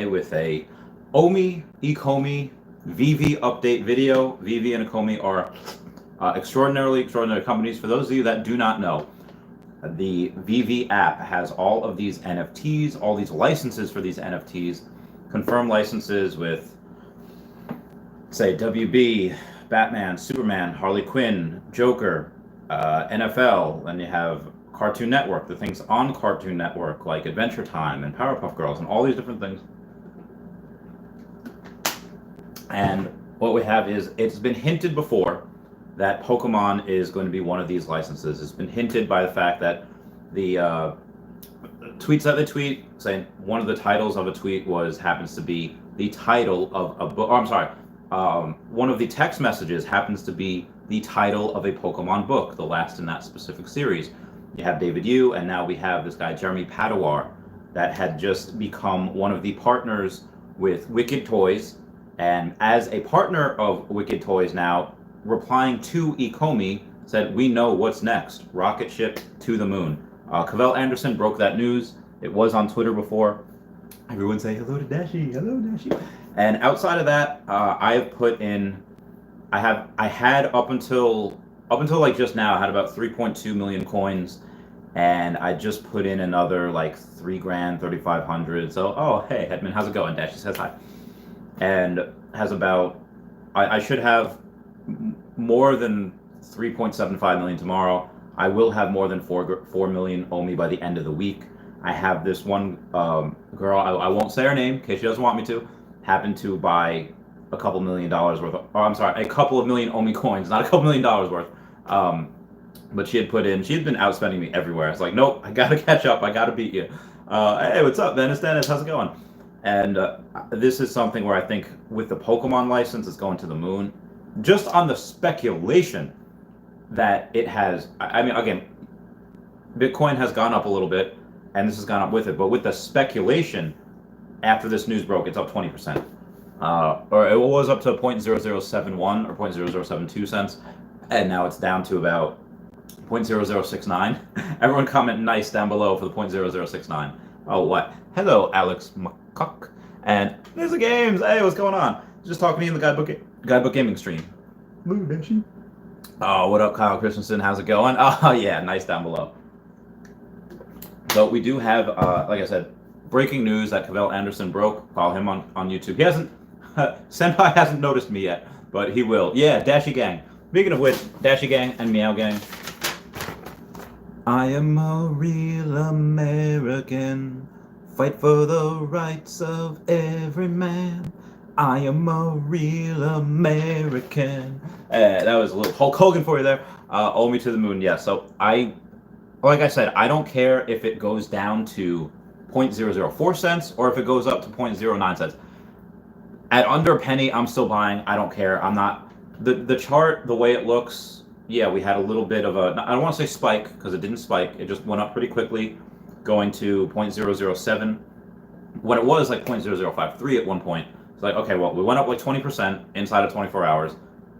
with a OMI, Ecomi, VeVe update video. VeVe and Ecomi are extraordinary companies. For those of you that do not know, the VeVe app has all of these NFTs, all these licenses for these NFTs, confirmed licenses with, say, WB, Batman, Superman, Harley Quinn, Joker, NFL, and you have Cartoon Network, the things on Cartoon Network like Adventure Time and Powerpuff Girls and all these different things. And what we have is, it's been hinted before that Pokemon is going to be one of these licenses. It's been hinted by the fact that the tweets that they tweet saying one of the titles of a tweet happens to be the title of a book. One of the text messages happens to be the title of a Pokemon book, the last in that specific series. You have David Yu, and now we have this guy Jeremy Padawar that had just become one of the partners with Wicked Toys, and as a partner of Wicked Toys now, replying to Ecomi, said, "We know what's next. Rocket ship to the moon." Cavell Anderson broke that news. It was on Twitter before. Everyone say hello to Dashi, hello Dashi. And outside of that, I have put in. I had up until like just now, I had about 3.2 million coins, and I just put in another like 3 grand, 3,500. So, oh hey Hedman, how's it going? Dashi says hi, and has about. I should have more than 3.75 million tomorrow. I will have more than 4 million OMI by the end of the week. I have this one girl, I won't say her name in case she doesn't want me to, happened to buy a couple $1 million worth of, I'm sorry, a couple of million OMI coins, not a couple $1 million worth. But she had been outspending me everywhere. It's like, nope, I gotta catch up, I gotta beat you. Hey, what's up, Dennis? How's it going? And this is something where I think with the Pokemon license, it's going to the moon. Just on the speculation that it has, I mean, again, Bitcoin has gone up a little bit, and this has gone up with it, but with the speculation, after this news broke, it's up 20%. Or it was up to 0.0071 or 0.0072 cents, and now it's down to about 0.0069. Everyone comment nice down below for the 0.0069. Oh, what? Hello, Alex McCuck. And there's the games. Hey, what's going on? Just talking to you in the Guidebook Gaming stream. Hello, Dashi. Oh, what up, Kyle Christensen? How's it going? Oh, yeah, nice down below. So we do have, like I said, breaking news that Cavell Anderson broke. Follow him on YouTube. He hasn't, Senpai hasn't noticed me yet, but he will. Yeah, Dashi Gang. Speaking of which, Dashi Gang and Meow Gang. I am a real American. Fight for the rights of every man. I am a real American. That was a little Hulk Hogan for you there. Owe me to the moon. Yeah, so like I said, I don't care if it goes down to 0.004 cents or if it goes up to 0.09 cents. At under a penny, I'm still buying. I don't care. I'm not. The chart, the way it looks, yeah, we had a little bit of a, I don't want to say spike because it didn't spike. It just went up pretty quickly, going to 0.007. When it was like 0.0053 at one point. It's like, okay, well, we went up like 20% inside of 24 hours.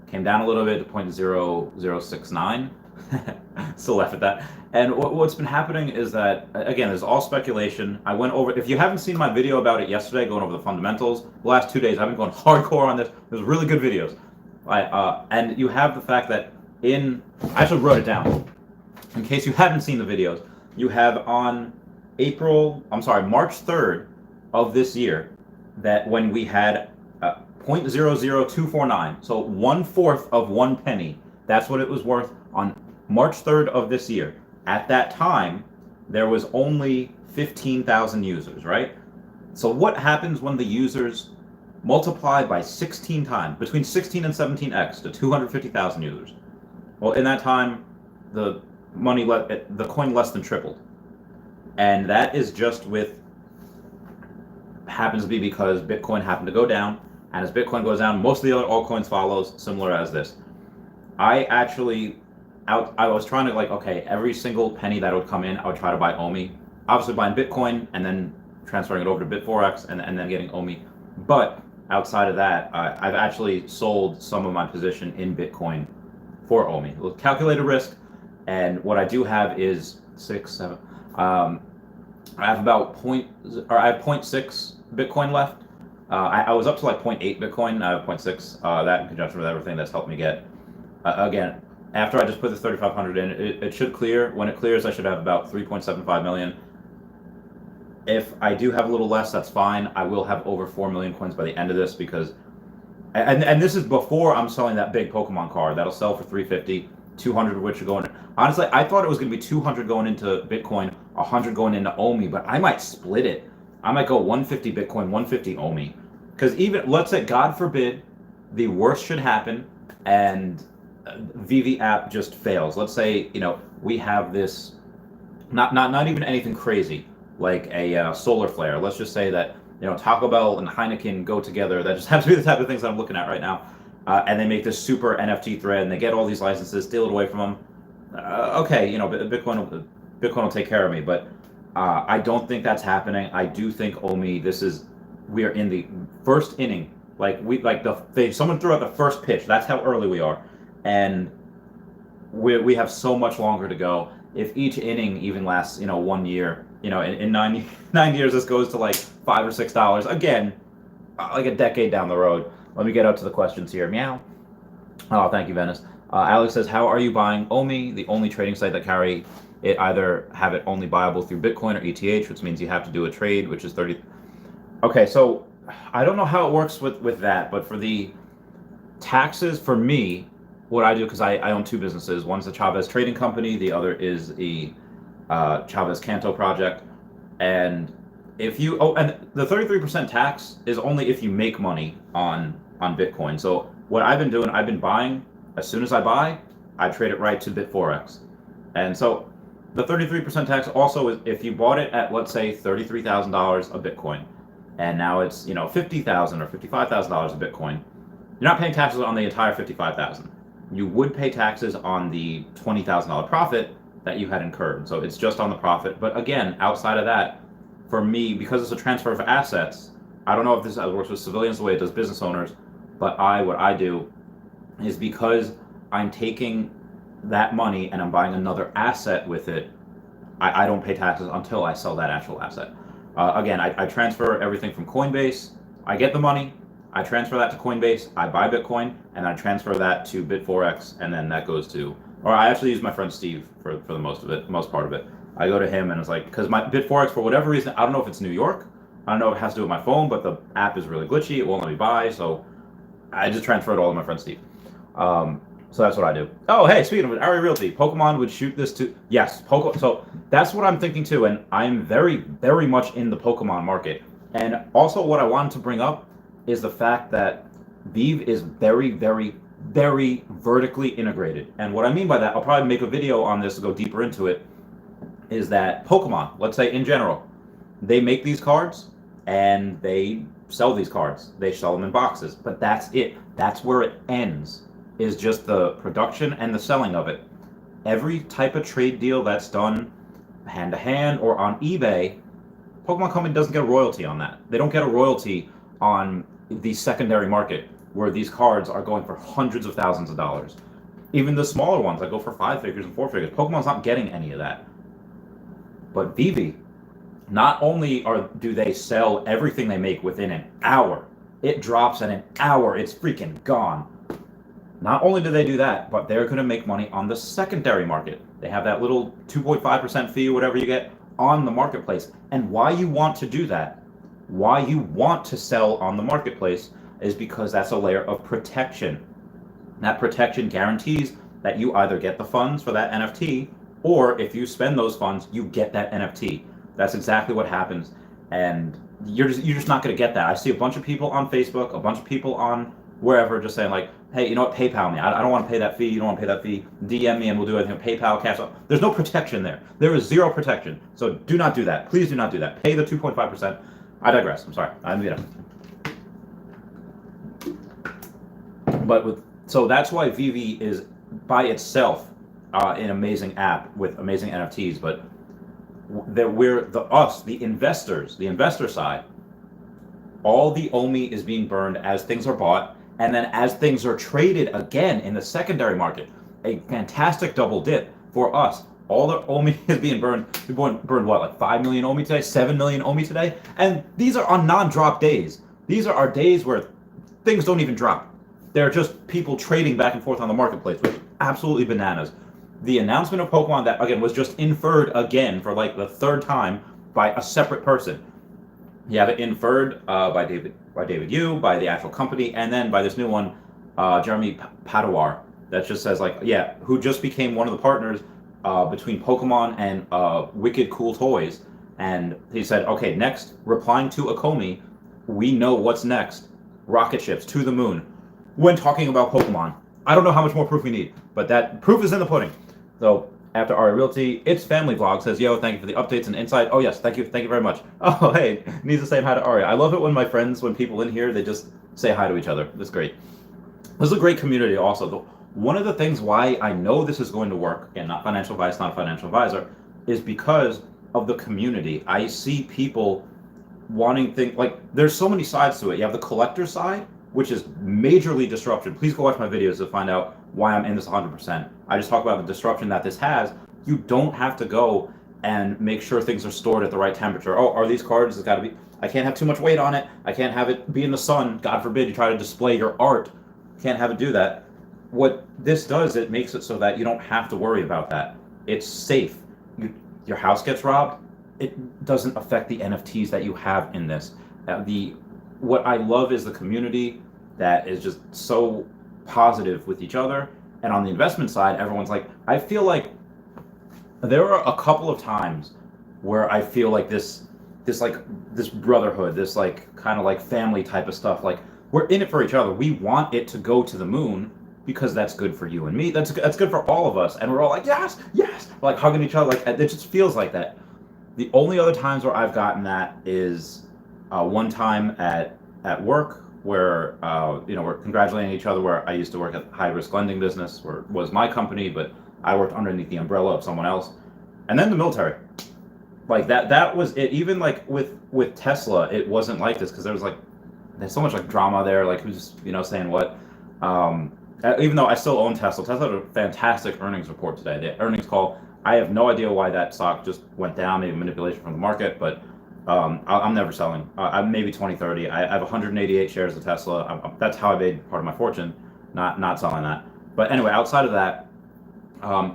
Came down a little bit to 0.0069. Still laugh at that. And what's been happening is that, again, there's all speculation. I went over, if you haven't seen my video about it yesterday, going over the fundamentals, the last 2 days, I've been going hardcore on this. There's really good videos. And you have the fact that I actually wrote it down. In case you haven't seen the videos, you have on March 3rd of this year, that when we had 0.00249, so 1/4 of 1 penny, that's what it was worth on March 3rd of this year. At that time, there was only 15,000 users, right? So what happens when the users multiply by 16 times, between 16 and 17x to 250,000 users? Well, in that time, the coin less than tripled. And that is just happens to be because Bitcoin happened to go down, and as Bitcoin goes down, most of the other altcoins follows, similar as this. I was trying to, like, okay, every single penny that would come in, I would try to buy OMI. Obviously buying Bitcoin and then transferring it over to Bit4x and then getting OMI. But outside of that, I've actually sold some of my position in Bitcoin for OMI. With calculated risk, and what I do have is 6, 7. I have 0.6 Bitcoin left. I was up to like 0.8 Bitcoin, 0.6. That in conjunction with everything that's helped me get. Again, after I just put the 3,500 in, it should clear. When it clears, I should have about 3.75 million. If I do have a little less, that's fine. I will have over 4 million coins by the end of this because, and this is before I'm selling that big Pokemon card that'll sell for 350, 200 of which are going. Honestly, I thought it was going to be 200 going into Bitcoin, 100 going into OMI, but I might split it. I might go 150 Bitcoin, 150 OMI. Because even, let's say, God forbid, the worst should happen and VeVe app just fails. Let's say, we have this, not even anything crazy, like a solar flare. Let's just say that, Taco Bell and Heineken go together. That just happens to be the type of things that I'm looking at right now. And they make this super NFT thread and they get all these licenses, steal it away from them. Okay, Bitcoin will take care of me, but I don't think that's happening. I do think OMI, we are in the first inning. Someone threw out the first pitch. That's how early we are, and we have so much longer to go. If each inning even lasts, 1 year, in 9 years, this goes to like $5 or $6 again, like a decade down the road. Let me get up to the questions here. Meow. Oh, thank you, Venice. Alex says, how are you buying OMI, the only trading site that carry it either have it only buyable through Bitcoin or ETH, which means you have to do a trade, which is 30. Okay, so I don't know how it works with that, but for the taxes, for me, what I do, because I own two businesses. One's the Chavez Trading Company, the other is the Chavez Canto project. And and the 33% tax is only if you make money on Bitcoin. So what I've been doing, I've been buying. As soon as I buy, I trade it right to Bit4X. And so the 33% tax also is if you bought it at, let's say, $33,000 a Bitcoin, and now it's $50,000 or $55,000 a Bitcoin. You're not paying taxes on the entire $55,000. You would pay taxes on the $20,000 profit that you had incurred. So it's just on the profit. But again, outside of that, for me, because it's a transfer of assets, I don't know if this works with civilians the way it does business owners, but what I do is because I'm taking that money and I'm buying another asset with it, I don't pay taxes until I sell that actual asset. Again, I transfer everything from Coinbase. I get the money, I transfer that to Coinbase, I buy Bitcoin, and I transfer that to Bit4X, and then that goes to, or I actually use my friend Steve for the most part of it. I go to him and it's like, because my Bit4X, for whatever reason, I don't know if it's New York, I don't know if it has to do with my phone, but the app is really glitchy, it won't let me buy, so I just transfer it all to my friend Steve. So that's what I do. Oh, hey, speaking of it, Ari Realty, Pokemon would shoot this to, yes, so that's what I'm thinking too, and I'm very, very much in the Pokemon market. And also what I wanted to bring up is the fact that VeVe is very, very, very vertically integrated. And what I mean by that, I'll probably make a video on this to go deeper into it, is that Pokemon, let's say in general, they make these cards and they sell these cards. They sell them in boxes, but that's it. That's where it ends, is just the production and the selling of it. Every type of trade deal that's done hand to hand or on eBay, Pokemon Company doesn't get a royalty on that. They don't get a royalty on the secondary market where these cards are going for hundreds of thousands of dollars. Even the smaller ones that go for 5 figures and 4 figures, Pokemon's not getting any of that. But VeVe, not only do they sell everything they make within an hour, it drops in an hour, it's freaking gone. Not only do they do that, but they're going to make money on the secondary market. They have that little 2.5% fee, whatever you get, on the marketplace. And why you want to do that, why you want to sell on the marketplace, is because that's a layer of protection. That protection guarantees that you either get the funds for that NFT, or if you spend those funds, you get that NFT. That's exactly what happens. And you're just not going to get that. I see a bunch of people on Facebook, a bunch of people on wherever just saying like, hey, you know what, PayPal me. I don't want to pay that fee. You don't want to pay that fee. DM me and we'll do everything. PayPal, cash out. There's no protection there. There is zero protection. So do not do that. Please do not do that. Pay the 2.5%. I digress. I'm sorry. So that's why VeVe is by itself an amazing app with amazing NFTs. But we're the investors, the investor side. All the OMI is being burned as things are bought. And then as things are traded again in the secondary market, a fantastic double dip for us. all the OMI is being burned. We burned what, like 5 million OMI today, 7 million OMI today, and these are on non-drop days. These are our days where things don't even drop. They're just people trading back and forth on the marketplace, which is absolutely bananas. The announcement of Pokemon that again was just inferred again for like the third time by a separate person. You have it inferred by David Yu, by the actual company, and then by this new one, Jeremy Padawar, that just says like, yeah, who just became one of the partners between Pokemon and Wicked Cool Toys. And he said, okay, next, replying to Ecomi, we know what's next. Rocket ships to the moon. When talking about Pokemon. I don't know how much more proof we need, but that proof is in the pudding. So after Ari Realty, It's Family Vlog says, yo, thank you for the updates and insight. Oh yes, thank you very much. Oh hey, needs to say hi to Ari. I love it when my friends, when people in here, they just say hi to each other. That's great. This is a great community also. One of the things why I know this is going to work, again, not financial advice, not a financial advisor, is because of the community. I see people wanting things, like there's so many sides to it. You have the collector side, which is majorly disruption. Please go watch my videos to find out why I'm in this 100%. I just talk about the disruption that this has. You don't have to go and make sure things are stored at the right temperature. Oh, are these cards? It's got to be, I can't have too much weight on it. I can't have it be in the sun. God forbid you try to display your art. Can't have it do that. What this does, it makes it so that you don't have to worry about that. It's safe. Your house gets robbed, it doesn't affect the NFTs that you have in this. What I love is the community that is just so positive with each other. And on the investment side, everyone's like, I feel like there are a couple of times where I feel like this brotherhood, this like kind of like family type of stuff. Like we're in it for each other. We want it to go to the moon because that's good for you and me. That's good for all of us. And we're all like, yes, yes, we're like hugging each other. Like it just feels like that. The only other times where I've gotten that is one time at work where we're congratulating each other. Where I used to work at high risk lending business, where it was my company, but I worked underneath the umbrella of someone else. And then the military, like that was it. Even like with Tesla, it wasn't like this because there's so much like drama there. Like who's saying what. Even though I still own Tesla had a fantastic earnings report today. The earnings call, I have no idea why that stock just went down, maybe manipulation from the market, but I'm never selling. I'm maybe 2030. I have 188 shares of Tesla. That's how I made part of my fortune, not selling that. But anyway, outside of that,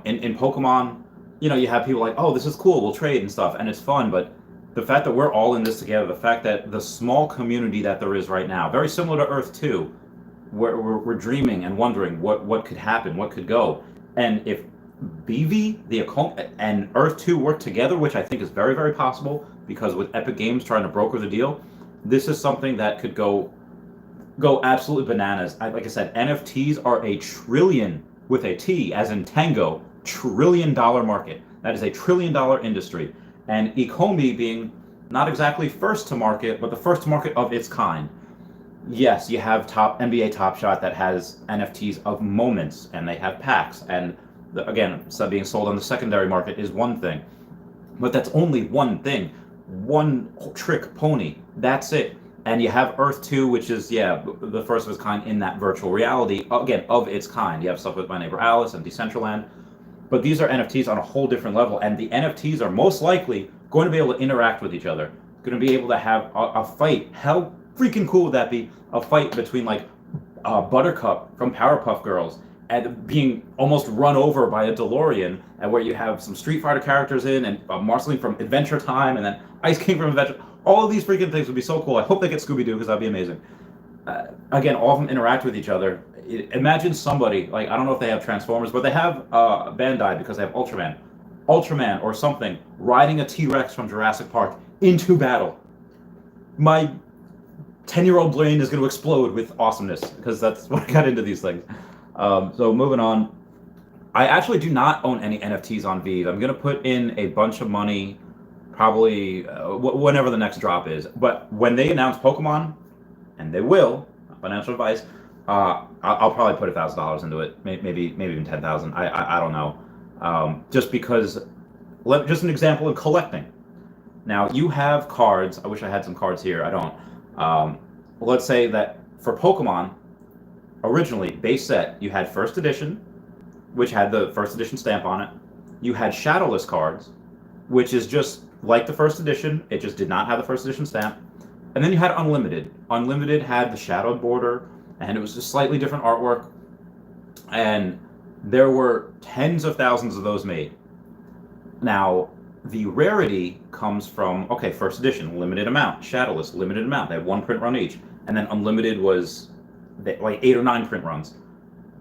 in Pokemon, you have people like, oh, this is cool, we'll trade and stuff, and it's fun, but the fact that we're all in this together, the fact that the small community that there is right now, very similar to Earth 2, we're dreaming and wondering what could happen, what could go. And if VeVe, the Ecomi, and Earth 2 work together, which I think is very, very possible, because with Epic Games trying to broker the deal, this is something that could go absolutely bananas. Like I said, NFTs are a trillion, with a T, as in tango, $1 trillion market. That is a $1 trillion industry. And Ecomi being not exactly first to market, but the first to market of its kind. Yes, you have NBA Top Shot that has NFTs of moments, and they have packs, and again, so being sold on the secondary market is one thing, but that's only one thing, one trick pony. That's it. And you have Earth 2, which is the first of its kind in that virtual reality, again, of its kind. You have stuff with My Neighbor Alice and Decentraland, but these are NFTs on a whole different level, and the NFTs are most likely going to be able to interact with each other, going to be able to have a fight. How freaking cool would that be? A fight between like Buttercup from Powerpuff Girls and being almost run over by a DeLorean, and where you have some Street Fighter characters in, and Marceline from Adventure Time, and then Ice King from Adventure. All of these freaking things would be so cool. I hope they get Scooby-Doo, because that'd be amazing. Again, all of them interact with each other. Imagine somebody, like, I don't know if they have Transformers, but they have Bandai, because they have Ultraman or something, riding a T-Rex from Jurassic Park into battle. My 10-year-old brain is going to explode with awesomeness, because that's what I got into these things. So moving on, I actually do not own any NFTs on VeVe. I'm going to put in a bunch of money, probably whenever the next drop is. But when they announce Pokemon, and they will, financial advice, I'll probably put $1,000 into it, maybe even 10,000. I don't know, just because. Just an example in collecting. Now you have cards. I wish I had some cards here. I don't. Let's say that for Pokemon, originally base set, you had first edition, which had the first edition stamp on it. you had shadowless cards, which is just like the first edition. It just did not have the first edition stamp. And then you had unlimited. Unlimited had the shadowed border, and it was just slightly different artwork. And there were tens of thousands of those made. Now, the rarity comes from, okay, first edition, limited amount, shadowless, limited amount. They had one print run each. And then unlimited was like 8 or 9 print runs.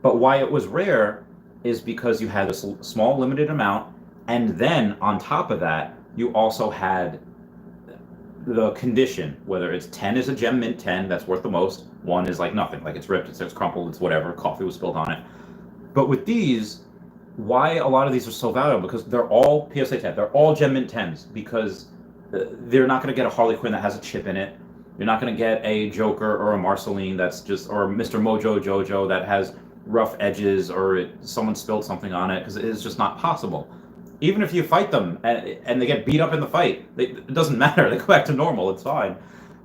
But why it was rare is because you had this small limited amount, and then on top of that, you also had the condition, whether it's 10 is a gem mint 10, that's worth the most, 1 is like nothing, like it's ripped, it's crumpled, it's whatever, coffee was spilled on it. But with these, why a lot of these are so valuable, because they're all PSA 10, they're all gem mint 10s, because they're not going to get a Harley Quinn that has a chip in it. You're not going to get a Joker or a Marceline that's just, or Mr. Mojo Jojo that has rough edges, or someone spilled something on it, because it is just not possible. Even if you fight them and they get beat up in the fight, it doesn't matter. They go back to normal. It's fine.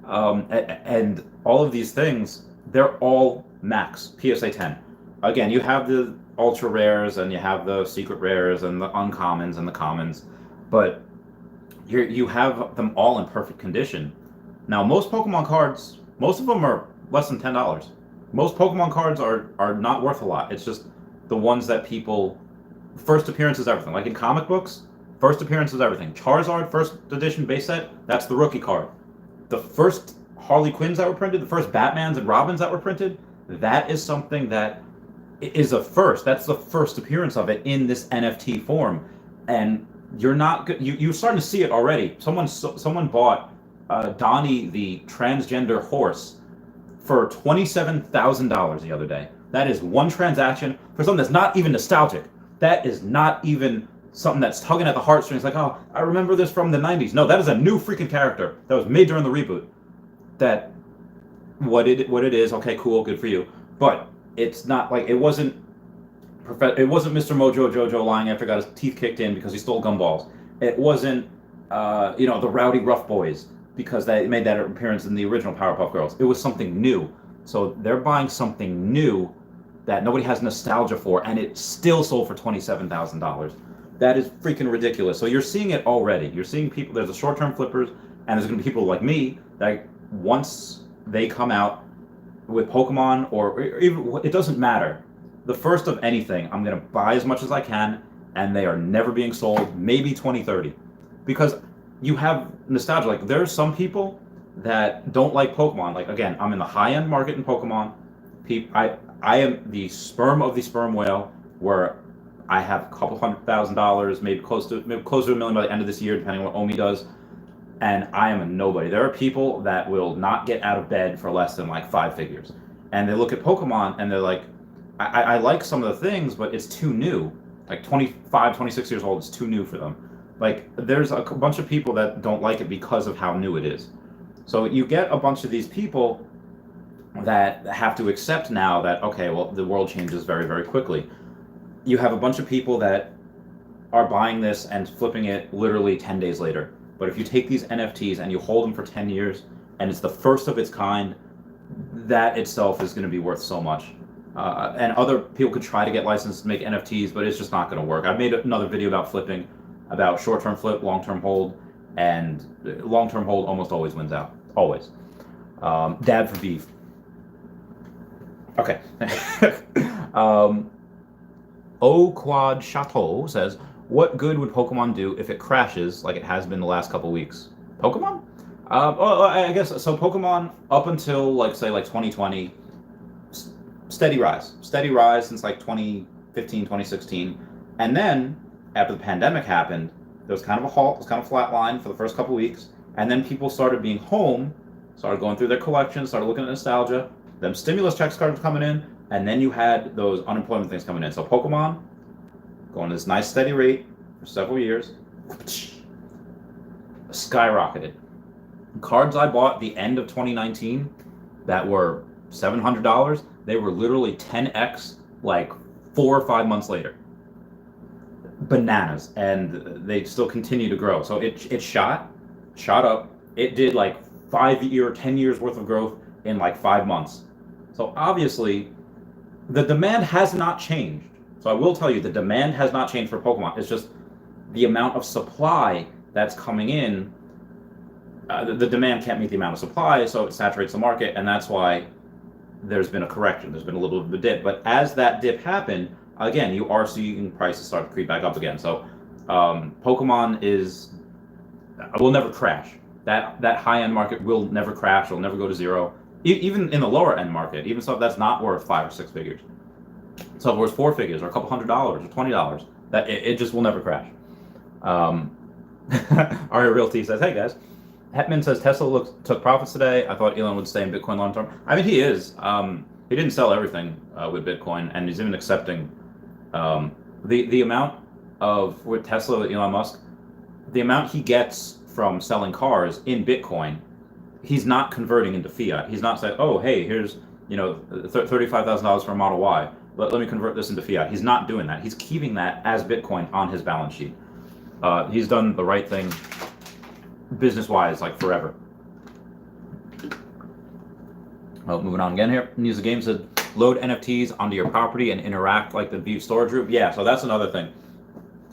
And all of these things, they're all max PSA 10. Again, you have the ultra rares and you have the secret rares and the uncommons and the commons, but you have them all in perfect condition. Now, most Pokemon cards, most of them are less than $10. Most Pokemon cards are not worth a lot. It's just the ones that people... First appearance is everything. Like in comic books, first appearance is everything. Charizard first edition base set, that's the rookie card. The first Harley Quinns that were printed, the first Batmans and Robins that were printed, that is something that is a first. That's the first appearance of it in this NFT form. And you're not good. You're starting to see it already. Someone bought Donnie the transgender horse for $27,000 the other day. That is one transaction for something that's not even nostalgic. That is not even something that's tugging at the heartstrings, like, oh, I remember this from the 90s. No, that is a new freaking character that was made during the reboot. That, what it is, okay, cool, good for you. But it's not like, it wasn't Mr. Mojo Jojo lying after got his teeth kicked in because he stole gumballs. It wasn't, the Rowdy Rough Boys because they made that appearance in the original Powerpuff Girls. It was something new. So they're buying something new that nobody has nostalgia for, and it still sold for $27,000. That is freaking ridiculous. So you're seeing it already. You're seeing people, there's the short-term flippers, and there's going to be people like me that once they come out with Pokemon, or even, it doesn't matter. The first of anything, I'm going to buy as much as I can, and they are never being sold, maybe 2030. Because you have nostalgia. Like, there's some people that don't like Pokemon. Like, again, I'm in the high-end market in Pokemon. I am the sperm of the sperm whale, where I have a couple $100,000, maybe close to $1 million by the end of this year, depending on what OMI does. And I am a nobody. There are people that will not get out of bed for less than like 5 figures. And they look at Pokemon and they're like, I like some of the things, but it's too new. Like 25, 26 years old, it's too new for them. Like, there's a bunch of people that don't like it because of how new it is. So you get a bunch of these people that have to accept now that, okay, well, the world changes very, very quickly. You have a bunch of people that are buying this and flipping it literally 10 days later. But if you take these NFTs and you hold them for 10 years, and it's the first of its kind, that itself is going to be worth so much. And other people could try to get licensed to make NFTs, but it's just not going to work. I've made another video about flipping, about short-term flip, long-term hold, and long-term hold almost always wins out. Always. Dad for beef. Okay. O Quad Chateau says, what good would Pokemon do if it crashes like it has been the last couple weeks? Pokemon? I guess, so Pokemon, up until, like, say, like 2020, steady rise since like 2015, 2016. And then, after the pandemic happened, there was kind of a halt, it was kind of flatline for the first couple weeks. And then people started being home, started going through their collections, started looking at nostalgia. Them stimulus checks started coming in, and then you had those unemployment things coming in. So Pokemon going at this nice steady rate for several years, skyrocketed. Cards I bought the end of 2019 that were $700, they were literally 10x like 4 or 5 months later. Bananas, and they still continue to grow. So it shot up. It did like 10 years worth of growth in like 5 months. So obviously, the demand has not changed. So I will tell you, the demand has not changed for Pokemon. It's just the amount of supply that's coming in, the demand can't meet the amount of supply, so it saturates the market, and that's why there's been a correction. There's been a little bit of a dip. But as that dip happened, again, you are seeing prices start to creep back up again. So Pokemon will never crash. That high-end market will never crash. It'll never go to zero. Even in the lower-end market, even stuff that's not worth 5 or 6 figures. So if it was 4 figures or a couple $100 or $20, that it just will never crash. Aria Realty says, hey guys, Hetman says Tesla took profits today. I thought Elon would stay in Bitcoin long term. I mean, he is. He didn't sell everything with Bitcoin, and he's even accepting the amount of with Tesla with Elon Musk, the amount he gets from selling cars in Bitcoin, he's not converting into fiat. He's not saying, oh, hey, here's $35,000 for a Model Y. Let me convert this into fiat. He's not doing that. He's keeping that as Bitcoin on his balance sheet. He's done the right thing business-wise, like forever. Well, moving on again here. News the game said load NFTs onto your property and interact like the VeVe storage group. Yeah, so that's another thing.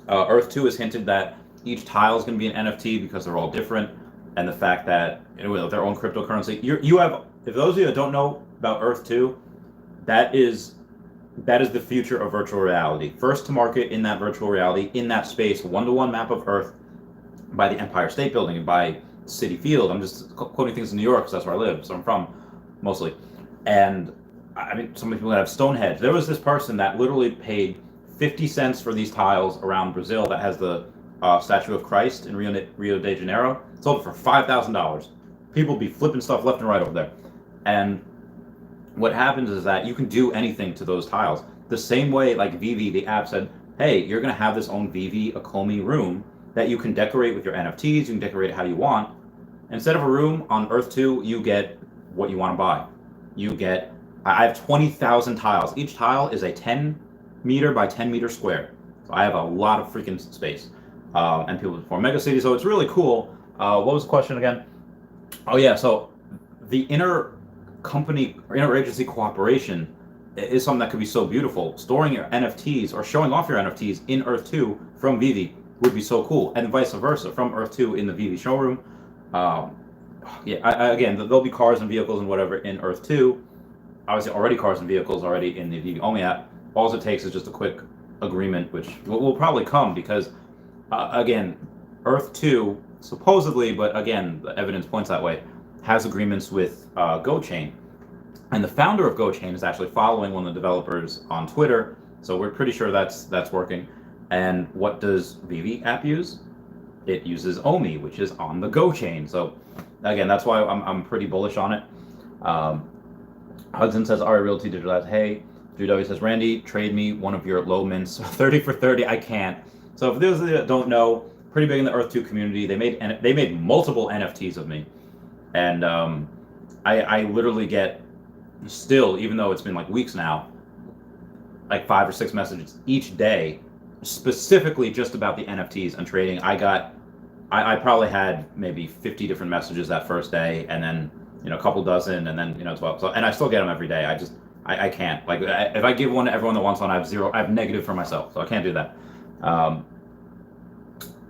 Earth 2 has hinted that each tile is going to be an NFT because they're all different, and the fact that with their own cryptocurrency. You have, if those of you that don't know about Earth 2, that is the future of virtual reality. First to market in that virtual reality, in that space, one-to-one map of Earth by the Empire State Building and by Citi Field. I'm just quoting things in New York because that's where I live, so I'm from, mostly. And I mean, so many people have Stonehenge. There was this person that literally paid 50 cents for these tiles around Brazil that has the statue of Christ in Rio de Janeiro. Sold it for $5,000. People be flipping stuff left and right over there. And what happens is that you can do anything to those tiles. The same way, like VeVe, the app said, hey, you're going to have this own VeVe Ecomi room that you can decorate with your NFTs. You can decorate it how you want. Instead of a room on Earth 2, you get what you want to buy. You get, I have 20,000 tiles. Each tile is a 10 meter by 10 meter square. So I have a lot of freaking space. And people form Megacity, so it's really cool. What was the question again? Oh yeah, so the inter-company or inter-agency cooperation is something that could be so beautiful. Storing your NFTs or showing off your NFTs in Earth 2 from VeVe would be so cool, and vice versa from Earth 2 in the VeVe showroom. Again, there'll be cars and vehicles and whatever in Earth 2. Obviously, already cars and vehicles already in the VeVe OMI app. All it takes is just a quick agreement, which will probably come because, again, Earth 2 supposedly, but again, the evidence points that way, has agreements with GoChain. And the founder of GoChain is actually following one of the developers on Twitter, so we're pretty sure that's working. And what does VeVe app use? It uses OMI, which is on the GoChain. So again, that's why I'm pretty bullish on it. Hudson says, Aria Realty Digital ads, hey. Drew W says, Randy, trade me one of your low mints, 30 for 30. I can't. So for those of you that don't know, pretty big in the Earth 2 community. They made multiple NFTs of me, and I literally get still, even though it's been like weeks now, like 5 or 6 messages each day, specifically just about the NFTs and trading. I probably had maybe 50 different messages that first day, and then a couple dozen, and then 12. So, and I still get them every day. I can't. Like, if I give one to everyone that wants one, I have negative for myself, so I can't do that.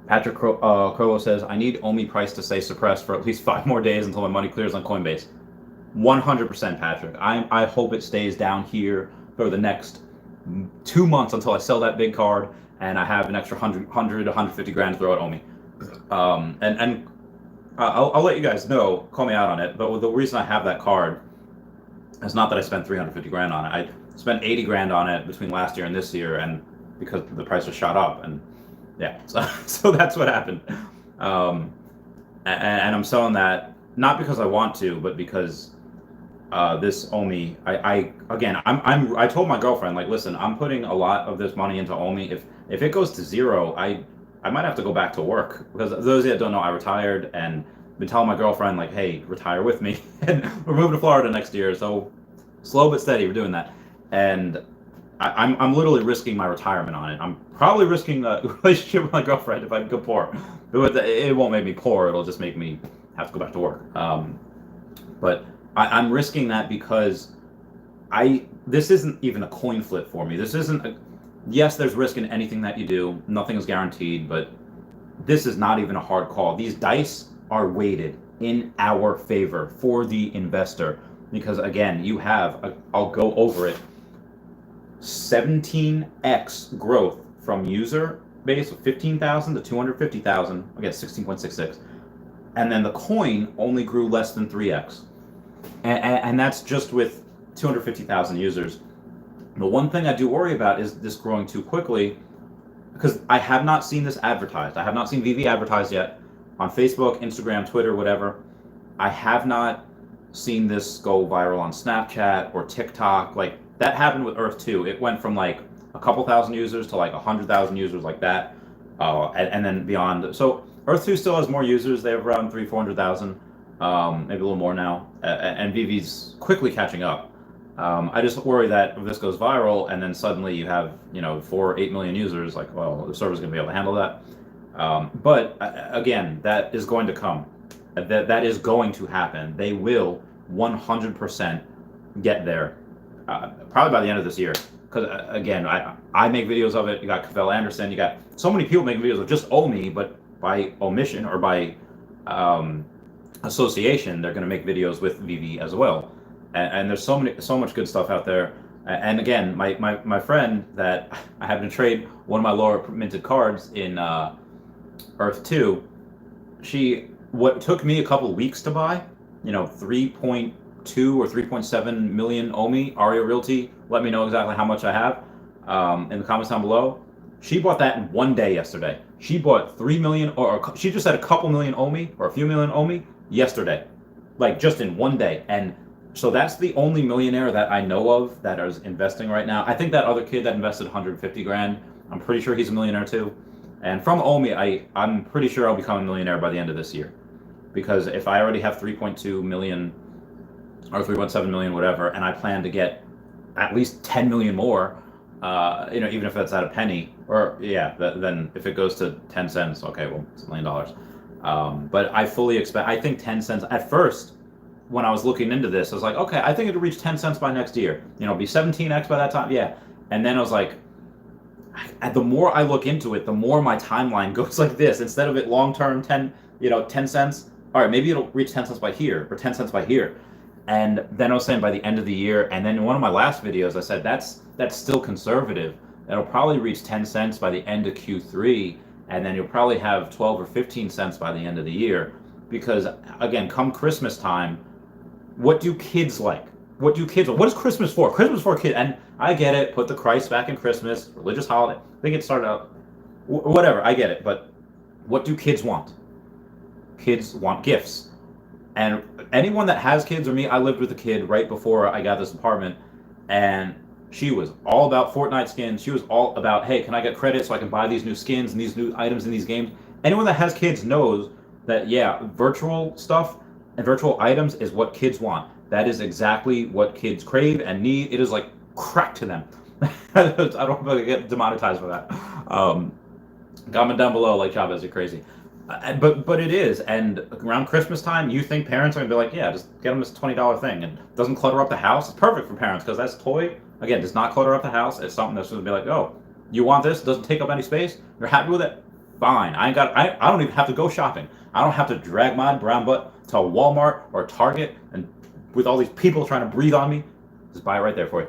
Patrick Crowell says, I need OMI price to stay suppressed for at least 5 more days until my money clears on Coinbase. 100%, Patrick. I hope it stays down here for the next 2 months until I sell that big card and I have an extra 150 grand to throw at OMI. I'll let you guys know, call me out on it, but the reason I have that card is not that I spent 350 grand on it. I spent 80 grand on it between last year and this year, and because the price was shot up, and yeah, so that's what happened. And I'm selling that not because I want to, but because this OMI, I told my girlfriend, like, listen, I'm putting a lot of this money into OMI. If it goes to zero, I might have to go back to work, because those that don't know, I retired and been telling my girlfriend, like, hey, retire with me, and we're moving to Florida next year, so slow but steady, we're doing that. And I'm literally risking my retirement on it. I'm probably risking a relationship with my girlfriend if I go poor. But it won't make me poor, it'll just make me have to go back to work. But I'm risking that because this isn't even a coin flip for me. This isn't yes, there's risk in anything that you do. Nothing is guaranteed, but this is not even a hard call. These dice are weighted in our favor for the investor because, again, you have, I'll go over it, 17x growth from user base of 15,000 to 250,000. Again, 16.66. And then the coin only grew less than 3x. And that's just with 250,000 users. The one thing I do worry about is this growing too quickly, because I have not seen this advertised. I have not seen VeVe advertised yet on Facebook, Instagram, Twitter, whatever. I have not seen this go viral on Snapchat or TikTok. Like, that happened with Earth 2. It went from like a couple thousand users to like 100,000 users, like that, and then beyond. So Earth 2 still has more users. They have around 300,000-400,000, maybe a little more now, and VeVe's quickly catching up. I just worry that if this goes viral and then suddenly you have 4 or 8 million users, like, well, the server's going to be able to handle that. But again, that is going to come. That is going to happen. They will 100% get there, probably by the end of this year. Because again, I make videos of it. You got Cavell Anderson. You got so many people making videos of just OMI, but by omission or by association, they're going to make videos with VeVe as well. And there's so much good stuff out there. And again, my friend that I happened to trade one of my lower minted cards in Earth 2, what took me a couple weeks to buy, 3.2 or 3.7 million OMI, Aria Realty, let me know exactly how much I have in the comments down below. She bought that in one day yesterday. She bought 3 million, or she just had a couple million OMI, or a few million OMI yesterday, like just in one day. And so that's the only millionaire that I know of that is investing right now. I think that other kid that invested 150 grand, I'm pretty sure he's a millionaire too. And from OMI, I'm pretty sure I'll become a millionaire by the end of this year. Because if I already have 3.2 million or 3.7 million, whatever, and I plan to get at least 10 million more, even if that's at a penny, or then if it goes to 10 cents, okay, well, it's $1 million. But I fully expect, I think 10 cents, at first, when I was looking into this, I was like, okay, I think it'll reach 10 cents by next year. Be 17x by that time, yeah. And then I was like, the more I look into it, the more my timeline goes like this. Instead of it long-term 10 cents, all right, maybe it'll reach 10 cents by here, or 10 cents by here. And then I was saying by the end of the year, and then in one of my last videos, I said that's still conservative. It'll probably reach 10 cents by the end of Q3, and then you'll probably have 12 or 15 cents by the end of the year. Because, again, come Christmas time, what do kids like? What is Christmas for? Christmas for kids. And I get it, put the Christ back in Christmas, religious holiday. I think it started out, whatever, I get it. But what do kids want? Kids want gifts. And anyone that has kids, or me, I lived with a kid right before I got this apartment, and she was all about Fortnite skins. She was all about, hey, can I get credit so I can buy these new skins and these new items in these games? Anyone that has kids knows that, yeah, virtual stuff and virtual items is what kids want. That is exactly what kids crave and need. It is like crack to them. I don't want to get demonetized for that. Comment down below, like, Chavez, you're crazy. But it is. And around Christmas time, you think parents are going to be like, yeah, just get them this $20 thing. And it doesn't clutter up the house. It's perfect for parents because that's toy. Again, does not clutter up the house. It's something that's going to be like, oh, you want this? It doesn't take up any space? You're happy with it? Fine. I don't even have to go shopping. I don't have to drag my brown butt to Walmart or Target and with all these people trying to breathe on me. Just buy it right there for you.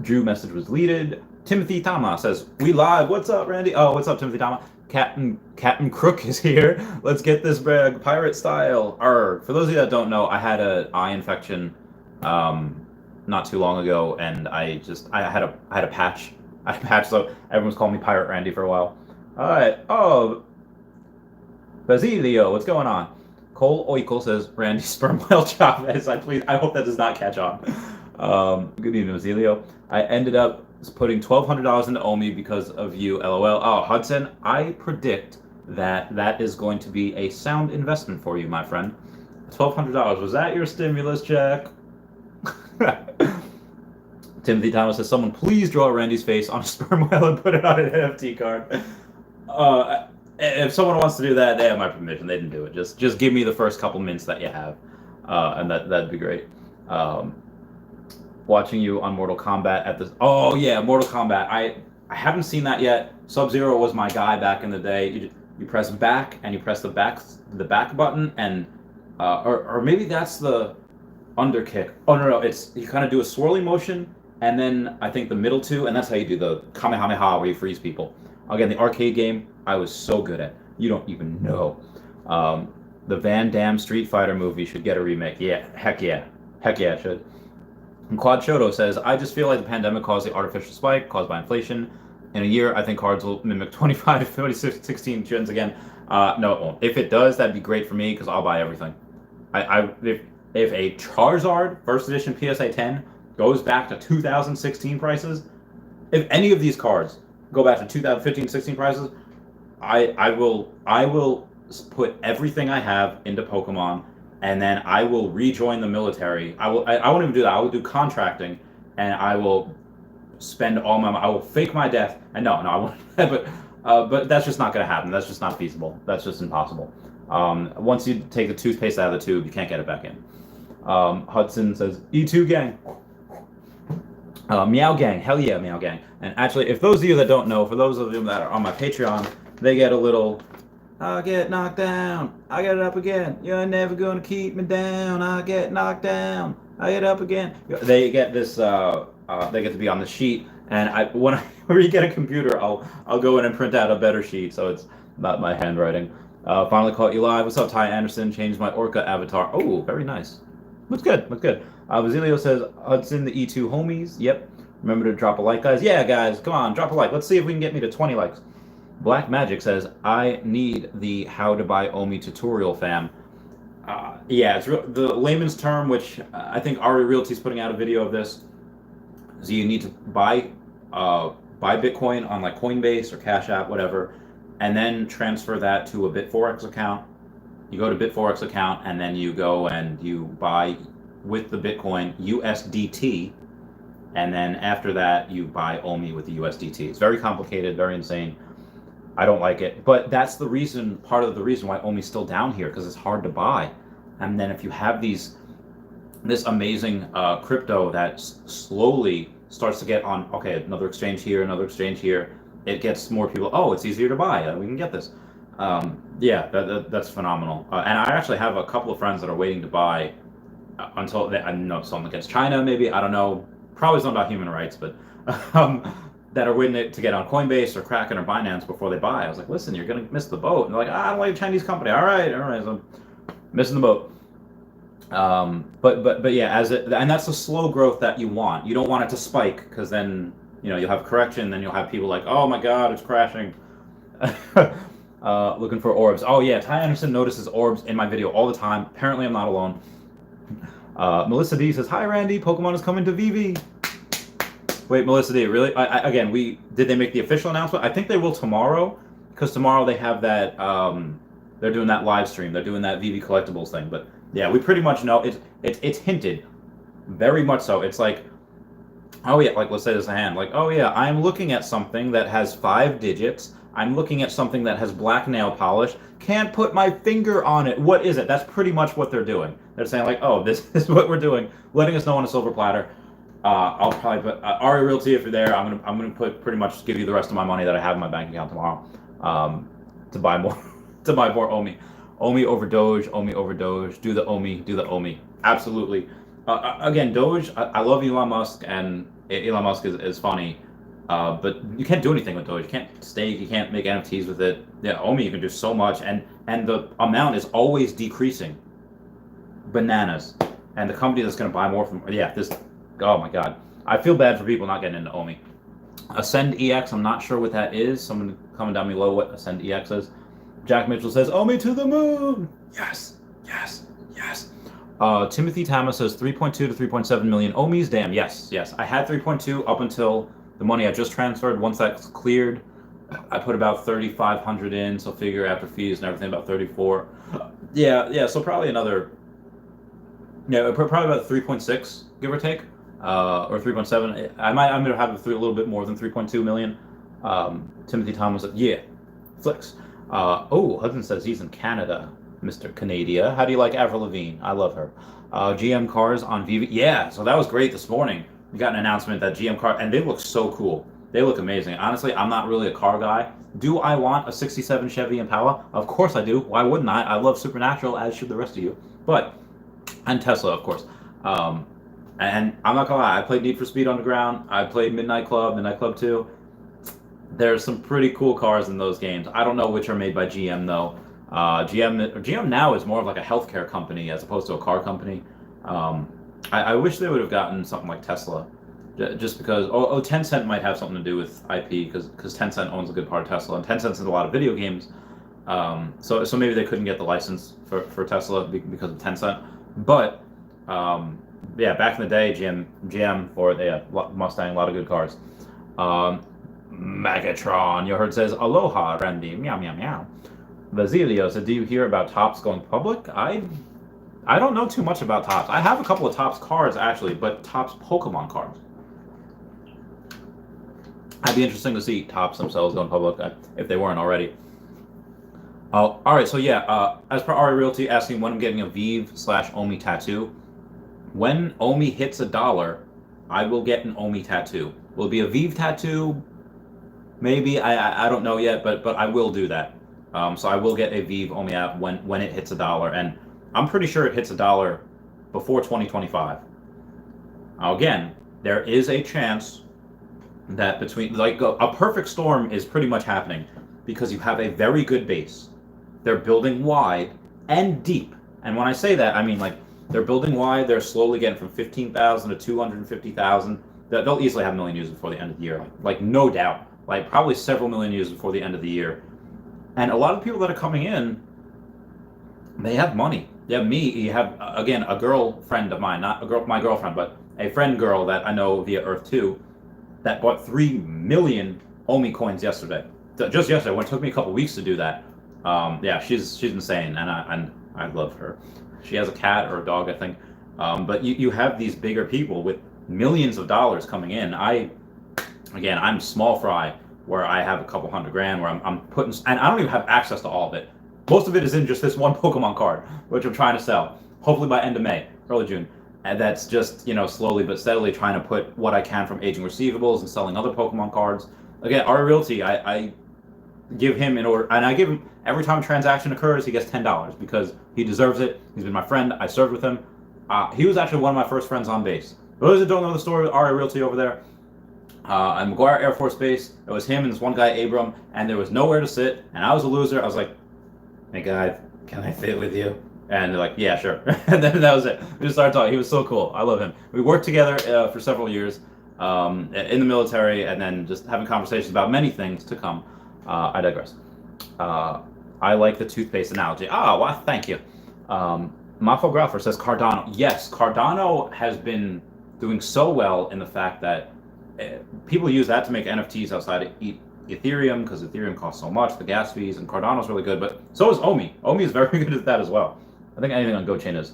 Drew message was deleted. Timothy Tama says, we live. What's up, Randy? Oh, what's up, Timothy Tama? Captain Crook is here. Let's get this brag pirate style. Arrgh. For those of you that don't know, I had an eye infection not too long ago, and I had a patch. So everyone's calling me Pirate Randy for a while. All right. Oh, Basilio, what's going on? Cole Oikle says, Randy Sperm Whale Chavez. I hope that does not catch on. Good evening, Basilio. I ended up putting $1,200 into OMI because of you, LOL. Oh, Hudson, I predict that is going to be a sound investment for you, my friend. $1,200. Was that your stimulus check? Timothy Thomas says, someone please draw Randy's face on a sperm whale and put it on an NFT card. If someone wants to do that, they have my permission. They didn't do it. Just give me the first couple mints that you have, and that'd be great. Watching you on Mortal Kombat at this. Oh yeah, Mortal Kombat. I haven't seen that yet. Sub-Zero was my guy back in the day. You press back and you press the back button and or maybe that's the underkick. Oh no, it's you kind of do a swirly motion and then I think the middle two and that's how you do the Kamehameha where you freeze people. Again, the arcade game I was so good at. You don't even know. The Van Damme Street Fighter movie should get a remake. Yeah, heck yeah, it should. And Quad Shoto says, I just feel like the pandemic caused the artificial spike caused by inflation. In a year, I think cards will mimic 25 to 2016 trends again. No, it won't. If it does, that'd be great for me because I'll buy everything. If a Charizard first edition PSA 10 goes back to 2016 prices, if any of these cards go back to 2015-16 prices, I will put everything I have into Pokemon, and then I will rejoin the military. I won't even do that. I will do contracting, and I will spend all my. I will fake my death. And no, I won't. But that's just not going to happen. That's just not feasible. That's just impossible. Once you take the toothpaste out of the tube, you can't get it back in. Hudson says E2 gang. Meow Gang, hell yeah, Meow Gang. And actually, if those of you that don't know, for those of you that are on my Patreon, they get a little, I get knocked down, I get up again, you're never gonna keep me down, I get knocked down, I get up again. They get this, they get to be on the sheet, and when you get a computer, I'll go in and print out a better sheet, so it's not my handwriting. Finally caught you live. What's up, Ty Anderson? Changed my Orca avatar. Oh, very nice. Looks good. Basilio says, Hudson, the E2 homies. Yep. Remember to drop a like, guys. Yeah, guys, come on, drop a like. Let's see if we can get me to 20 likes. Black Magic says, I need the how to buy OMI tutorial, fam. Yeah, it's the layman's term, which I think Ari Realty's putting out a video of this. So you need to buy Bitcoin on like Coinbase or Cash App, whatever, and then transfer that to a Bit4X account. You go to Bit4X account and then you go and you buy with the Bitcoin USDT, and then after that you buy OMI with the USDT. It's very complicated, very insane. I don't like it, but that's the reason, part of the reason why OMI's still down here, because it's hard to buy. And then if you have this amazing crypto that slowly starts to get on, okay, another exchange here, it gets more people, oh, it's easier to buy, we can get this. Yeah, that's phenomenal. And I actually have a couple of friends that are waiting to buy until I know something against China, maybe, I don't know, probably something about human rights, but that are waiting to get on Coinbase or Kraken or Binance before they buy. I was like, listen, you're gonna miss the boat. And they're like, I don't like a Chinese company. All right, so I'm missing the boat. But yeah, and that's the slow growth that you want. You don't want it to spike, because then you'll have correction, then you'll have people like, oh my god, it's crashing. Looking for orbs. Oh yeah, Ty Anderson notices orbs in my video all the time. Apparently I'm not alone. Melissa D says, hi Randy, Pokemon is coming to VeVe. Wait, Melissa D, really? Again, did they make the official announcement? I think they will tomorrow, because tomorrow they have that, they're doing that live stream. They're doing that VeVe collectibles thing. But yeah, we pretty much know, it's hinted, very much so. It's like, oh yeah, like let's say there's a hand, like, oh yeah, I'm looking at something that has 5 digits. I'm looking at something that has black nail polish. Can't put my finger on it. What is it? That's pretty much what they're doing. They're saying like, oh, this is what we're doing, letting us know on a silver platter. I'll probably put Ari Realty if you're there. I'm gonna pretty much give you the rest of my money that I have in my bank account tomorrow, to buy more OMI. OMI over Doge. OMI over Doge. Do the OMI. Absolutely. Again, Doge. I love Elon Musk, and Elon Musk is funny. But you can't do anything with Doge. You can't stake. You can't make NFTs with it. Yeah, OMI you can do so much, and the amount is always decreasing. Bananas. And the company that's gonna buy more from this. Oh my god. I feel bad for people not getting into OMI. Ascend EX, I'm not sure what that is. Someone comment down below what Ascend EX is. Jack Mitchell says, OMI to the moon! Yes. Timothy Tama says 3.2 to 3.7 million OMIs. Damn, yes. I had 3.2 up until the money I just transferred. Once that's cleared, I put about 3,500 in, so figure after fees and everything about 34. Yeah, so probably another, probably about 3.6, give or take. Or 3.7. I'm gonna have a little bit more than 3.2 million. Timothy Thomas, yeah, flex. Hudson says he's in Canada, Mr. Canada. How do you like Avril Lavigne? I love her. GM cars on VeVe. Yeah, so that was great this morning. we got an announcement that GM car, and they look so cool. They look amazing. Honestly, I'm not really a car guy. Do I want a 67 Chevy Impala? Of course I do. Why wouldn't I? I love Supernatural, as should the rest of you. But, and Tesla, of course. And I'm not gonna lie, I played Need for Speed Underground. I played Midnight Club 2. There's some pretty cool cars in those games. I don't know which are made by GM though. GM now is more of like a healthcare company as opposed to a car company. I wish they would have gotten something like Tesla, just because. Tencent might have something to do with IP because Tencent owns a good part of Tesla, and Tencent's in a lot of video games. So maybe they couldn't get the license for Tesla because of Tencent. But yeah, back in the day, GM or Mustang, a lot of good cars. Megatron, your herd says, aloha, Randy, meow, meow, meow. Basilio said, do you hear about Topps going public? I don't know too much about Topps. I have a couple of Topps cards, actually, but Topps Pokemon cards. It'd be interesting to see Topps themselves going public, if they weren't already. All right, so yeah, as per Ari Realty asking when I'm getting a VeVe/OMI tattoo. When OMI hits $1, I will get an OMI tattoo. Will it be a VeVe tattoo? Maybe. I don't know yet, but I will do that. So I will get a VeVe OMI app when it hits $1, and I'm pretty sure it hits $1 before 2025. Now again, there is a chance that between a perfect storm is pretty much happening because you have a very good base. They're building wide and deep, and when I say that, I mean like they're building wide. They're slowly getting from 15,000 to 250,000. They'll easily have a million users before the end of the year, like no doubt. Like probably several million users before the end of the year. And a lot of people that are coming in, they have money. You have me. You have, again, a girlfriend of mine, not my girlfriend, but a friend girl that I know via Earth 2 that bought 3 million OMI coins yesterday. Just yesterday, when it took me a couple weeks to do that. Yeah, she's insane, and I love her. She has a cat or a dog, I think. But you have these bigger people with millions of dollars coming in. I'm small fry, where I have a couple $100,000, where I'm putting, and I don't even have access to all of it. Most of it is in just this one Pokemon card, which I'm trying to sell, hopefully by end of May, early June. And that's just, slowly but steadily trying to put what I can from aging receivables and selling other Pokemon cards. Again, Ari Realty, I give him in order, and I give him, every time a transaction occurs, he gets $10 because he deserves it. He's been my friend. I served with him. He was actually one of my first friends on base. For those that don't know the story, Ari Realty over there, at McGuire Air Force Base, it was him and this one guy, Abram, and there was nowhere to sit, and I was a loser. I was like, hey guys, can I sit with you? And they're like, yeah, sure. And then that was it. We just started talking. He was so cool. I love him. We worked together for several years in the military, and then just having conversations about many things to come. I digress. I like the toothpaste analogy. Well, thank you. Mafographer says Cardano. Yes, Cardano has been doing so well in the fact that people use that to make NFTs outside of Ethereum because Ethereum costs so much, the gas fees, and Cardano's really good, but so is OMI. OMI is very good at that as well. I think anything on GoChain is.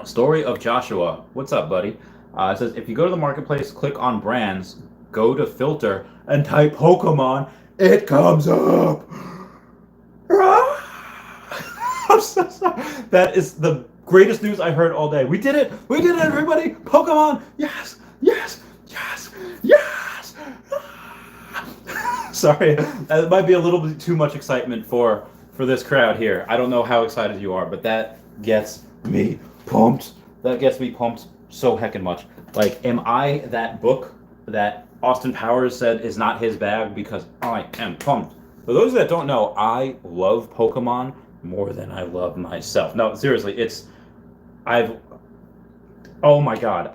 Story of Joshua. What's up, buddy? It says, if you go to the marketplace, click on brands, go to filter, and type Pokemon, it comes up. I'm so sorry. That is the greatest news I heard all day. We did it! We did it, everybody! Pokemon! Yes! Yes! Yes! Yes! Sorry, that might be a little bit too much excitement for this crowd here. I don't know how excited you are, but that gets me pumped. That gets me pumped so heckin' much. Like, am I that book that Austin Powers said is not his bag because I am pumped? For those that don't know, I love Pokemon more than I love myself. No, seriously, oh my god,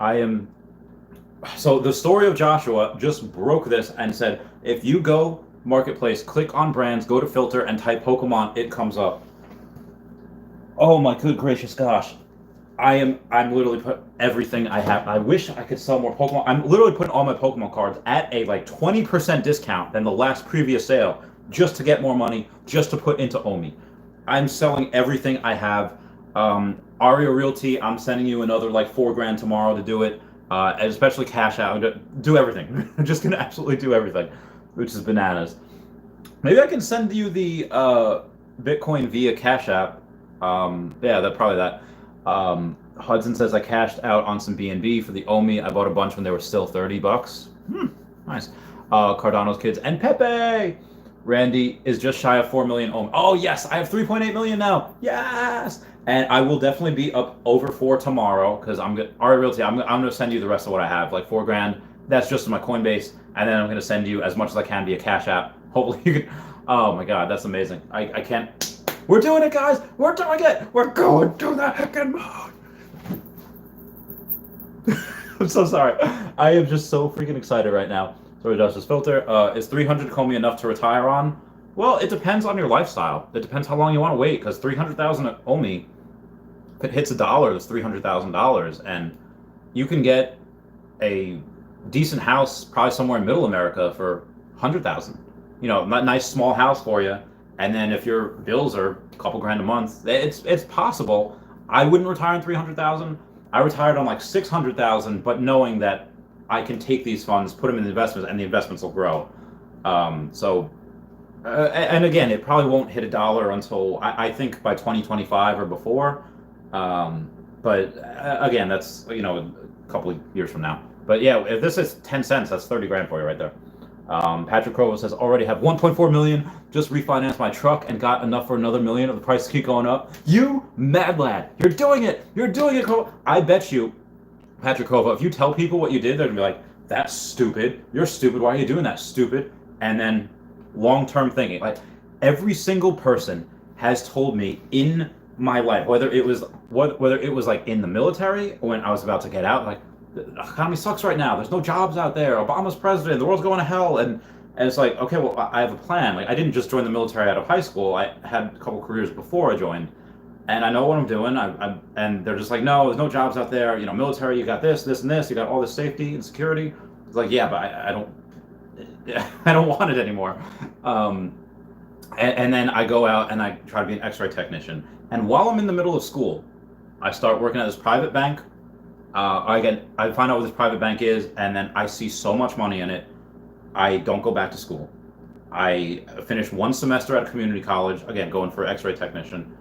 so the story of Joshua just broke this and said, if you go marketplace, click on brands, go to filter, and type Pokemon, it comes up. Oh my good gracious gosh. I'm literally put everything I have. I wish I could sell more Pokemon. I'm literally putting all my Pokemon cards at a 20% discount than the last previous sale just to get more money, just to put into OMI. I'm selling everything I have. Aria Realty, I'm sending you another $4,000 tomorrow to do it. And especially cash out. Do everything. I'm just gonna absolutely do everything, which is bananas. Maybe I can send you the Bitcoin via Cash App. Yeah, probably that. Hudson says I cashed out on some B&B for the OMI. I bought a bunch when they were still $30. Nice. Cardano's kids and Pepe. Randy is just shy of 4 million OMI. Oh yes, I have 3.8 million now. Yes, and I will definitely be up over 4 tomorrow because I'm gonna Realty. I'm gonna send you the rest of what I have, like 4 grand. That's just in my Coinbase, and then I'm gonna send you as much as I can via Cash App. Hopefully you can. Oh my God, that's amazing. I can't. We're doing it, guys. We're doing it. We're going to the heckin' mode. I'm so sorry. I am just so freaking excited right now. Sorry, Justice Filter. Is 300 Comey enough to retire on? Well, it depends on your lifestyle. It depends how long you want to wait, because 300,000 OMI, if it hits $1, it's $300,000, and you can get a decent house probably somewhere in Middle America for 100,000. You know, a nice small house for you, and then if your bills are a couple grand a month, it's possible. I wouldn't retire on 300,000. I retired on like 600,000, but knowing that I can take these funds, put them in the investments, and the investments will grow. And again, it probably won't hit $1 until I think by 2025 or before. But again, that's a couple of years from now. But yeah, if this is 10 cents, that's 30 grand for you right there. Patrick Crowe says, already have 1.4 million, just refinanced my truck and got enough for another million if the prices keep going up. You mad lad, you're doing it, Crowe. I bet you, Patrick Crowe, if you tell people what you did, they're gonna be like, that's stupid, you're stupid, why are you doing that, stupid? And then long-term thinking, like every single person has told me in my life, whether it was like in the military or when I was about to get out, like, the economy sucks right now. There's no jobs out there. Obama's president. The world's going to hell. And it's like, okay, well, I have a plan. Like, I didn't just join the military out of high school. I had a couple careers before I joined, and I know what I'm doing. And they're just like, no, there's no jobs out there. You know, military, you got this, and this. You got all this safety and security. It's like, yeah, but I don't want it anymore. And then I go out and I try to be an X-ray technician. And while I'm in the middle of school, I start working at this private bank. I find out what this private bank is, and then I see so much money in it, I don't go back to school. I finished 1 semester at a community college, again, going for X-ray technician,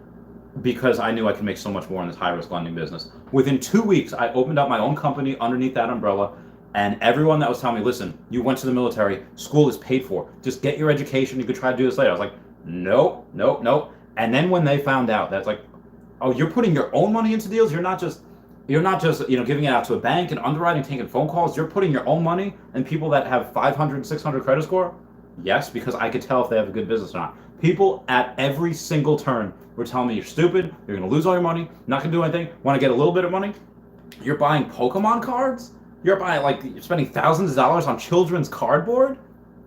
because I knew I could make so much more in this high-risk lending business. Within 2 weeks, I opened up my own company underneath that umbrella, and everyone that was telling me, listen, you went to the military, school is paid for, just get your education, you could try to do this later. I was like, nope. And then when they found out, that's like, oh, you're putting your own money into deals, you're not just giving it out to a bank and underwriting, taking phone calls. You're putting your own money in people that have 500, 600 credit score. Yes, because I could tell if they have a good business or not. People at every single turn were telling me, you're stupid, you're going to lose all your money, not going to do anything, want to get a little bit of money. You're buying Pokemon cards? You're spending thousands of dollars on children's cardboard?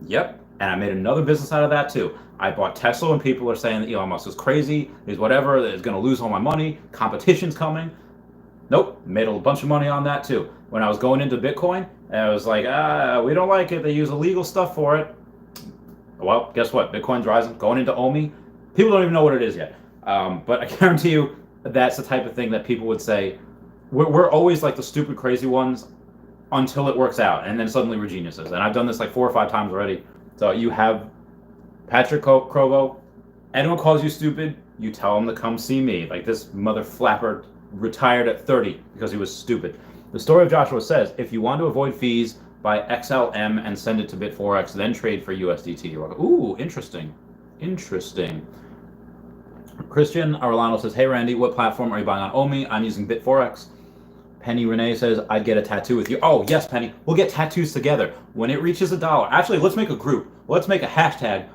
Yep. And I made another business out of that too. I bought Tesla, and people are saying that Elon Musk is crazy, he's whatever, that is going to lose all my money, competition's coming. Nope, made a bunch of money on that too. When I was going into Bitcoin, I was like, we don't like it. They use illegal stuff for it. Well, guess what? Bitcoin's rising. Going into OMI, people don't even know what it is yet. But I guarantee you, that's the type of thing that people would say. We're always like the stupid, crazy ones until it works out, and then suddenly we're geniuses. And I've done this like 4 or 5 times already. So you have Patrick Crowe. Anyone calls you stupid, you tell them to come see me. Like this mother flapper retired at 30 because he was stupid. The story of Joshua says, if you want to avoid fees, buy XLM and send it to Bit4X, then trade for USDT. Ooh, interesting. Christian Arellano says, hey Randy, what platform are you buying on OMI? I'm using Bit4X. Penny Renee says, I'd get a tattoo with you. Oh, yes, Penny. We'll get tattoos together. When it reaches $1. Actually, let's make a group. Let's make a hashtag.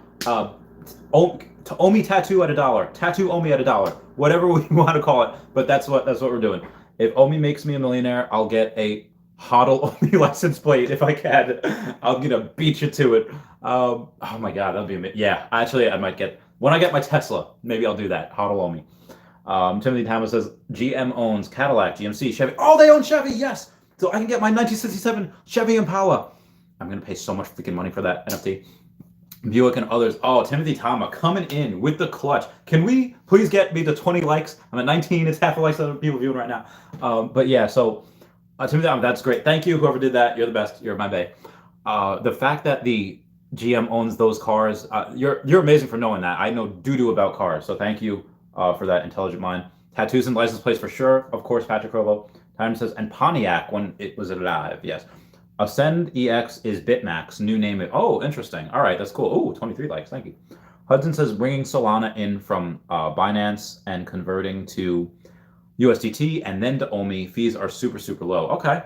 OMI tattoo at $1. Tattoo OMI at $1. Whatever we want to call it. But that's what we're doing. If OMI makes me a millionaire, I'll get a HODL OMI license plate if I can. I'm going to beat you to it. Oh my God, that'd be amazing. Yeah, actually, I might get, when I get my Tesla, maybe I'll do that. HODL OMI. Timothy Thomas says, GM owns Cadillac, GMC, Chevy. Oh, they own Chevy, yes! So I can get my 1967 Chevy Impala. I'm going to pay so much freaking money for that NFT. Buick and others. Oh, Timothy Tama coming in with the clutch. Can we please get me to 20 likes? I'm at 19. It's half the likes that people viewing right now. But yeah, so Timothy Tama, that's great. Thank you, whoever did that. You're the best. You're my bae. The fact that the GM owns those cars, you're amazing for knowing that. I know doo-doo about cars, so thank you for that intelligent mind. Tattoos and license plates for sure. Of course, Patrick Robo. Time says, and Pontiac when it was alive. Yes. Ascend EX is Bitmax. New name. Oh, interesting. All right, that's cool. Oh, 23 likes. Thank you. Hudson says, bringing Solana in from Binance and converting to USDT and then to OMI. Fees are super, super low. Okay.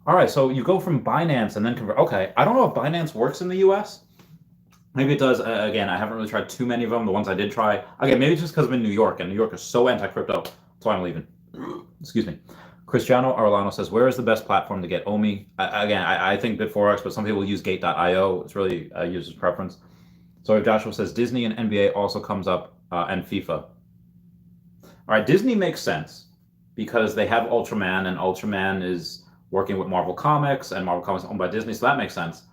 All right, so you go from Binance and then convert. Okay, I don't know if Binance works in the US. Maybe it does. Again, I haven't really tried too many of them. The ones I did try, again, maybe just because I'm in New York, and New York is so anti-crypto. That's why I'm leaving. Excuse me. Cristiano Arlano says, where is the best platform to get OMI? I think Bit4X, but some people use Gate.io. It's really a user's preference. So if Joshua says, Disney and NBA also comes up, and FIFA. All right, Disney makes sense because they have Ultraman, and Ultraman is working with Marvel Comics, and Marvel Comics is owned by Disney, so that makes sense.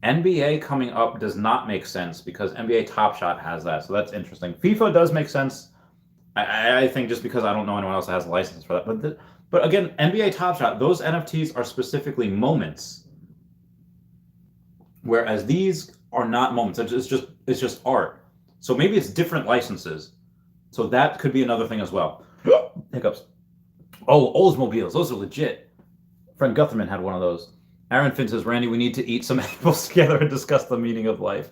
NBA coming up does not make sense because NBA Top Shot has that, so that's interesting. FIFA does make sense. I think just because I don't know anyone else that has a license for that. But again, NBA Top Shot, those NFTs are specifically moments, whereas these are not moments. It's just art. So maybe it's different licenses. So that could be another thing as well. Hiccups. Oh, Oldsmobiles, those are legit. Friend Gutherman had one of those. Aaron Finn says, Randy, we need to eat some edibles together and discuss the meaning of life.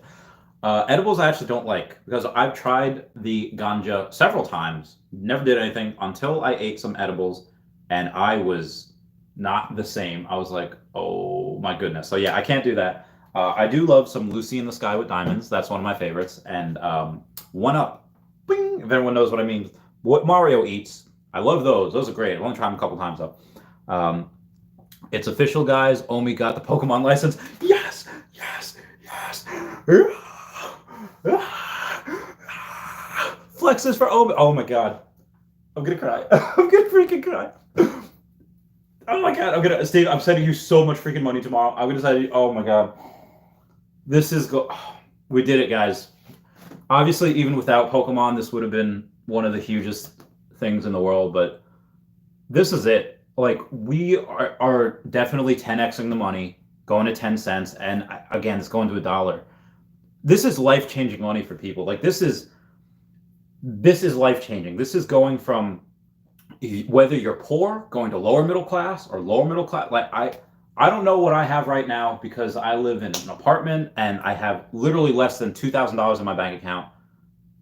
Edibles I actually don't like because I've tried the ganja several times, never did anything until I ate some edibles and I was not the same. I was like, oh my goodness. So yeah, I can't do that. I do love some Lucy in the Sky with Diamonds. That's one of my favorites. And One Up, bing, if everyone knows what I mean. What Mario eats, I love those. Those are great. I've only tried them a couple times though. It's official, guys. OMI got the Pokemon license. Yes, yes, yes. Flexes for OMI. Oh my god. I'm gonna cry. I'm gonna freaking cry. Oh my god. Steve, I'm sending you so much freaking money tomorrow. I'm gonna send you, oh my god. This is we did it, guys. Obviously, even without Pokemon, this would have been one of the hugest things in the world, but this is it. Like, we are definitely 10xing the money, going to 10 cents, and again, it's going to $1. This is life-changing money for people. Like, this is life-changing. This is going from, whether you're poor, going to lower middle class, or lower middle class. Like, I don't know what I have right now because I live in an apartment and I have literally less than $2,000 in my bank account,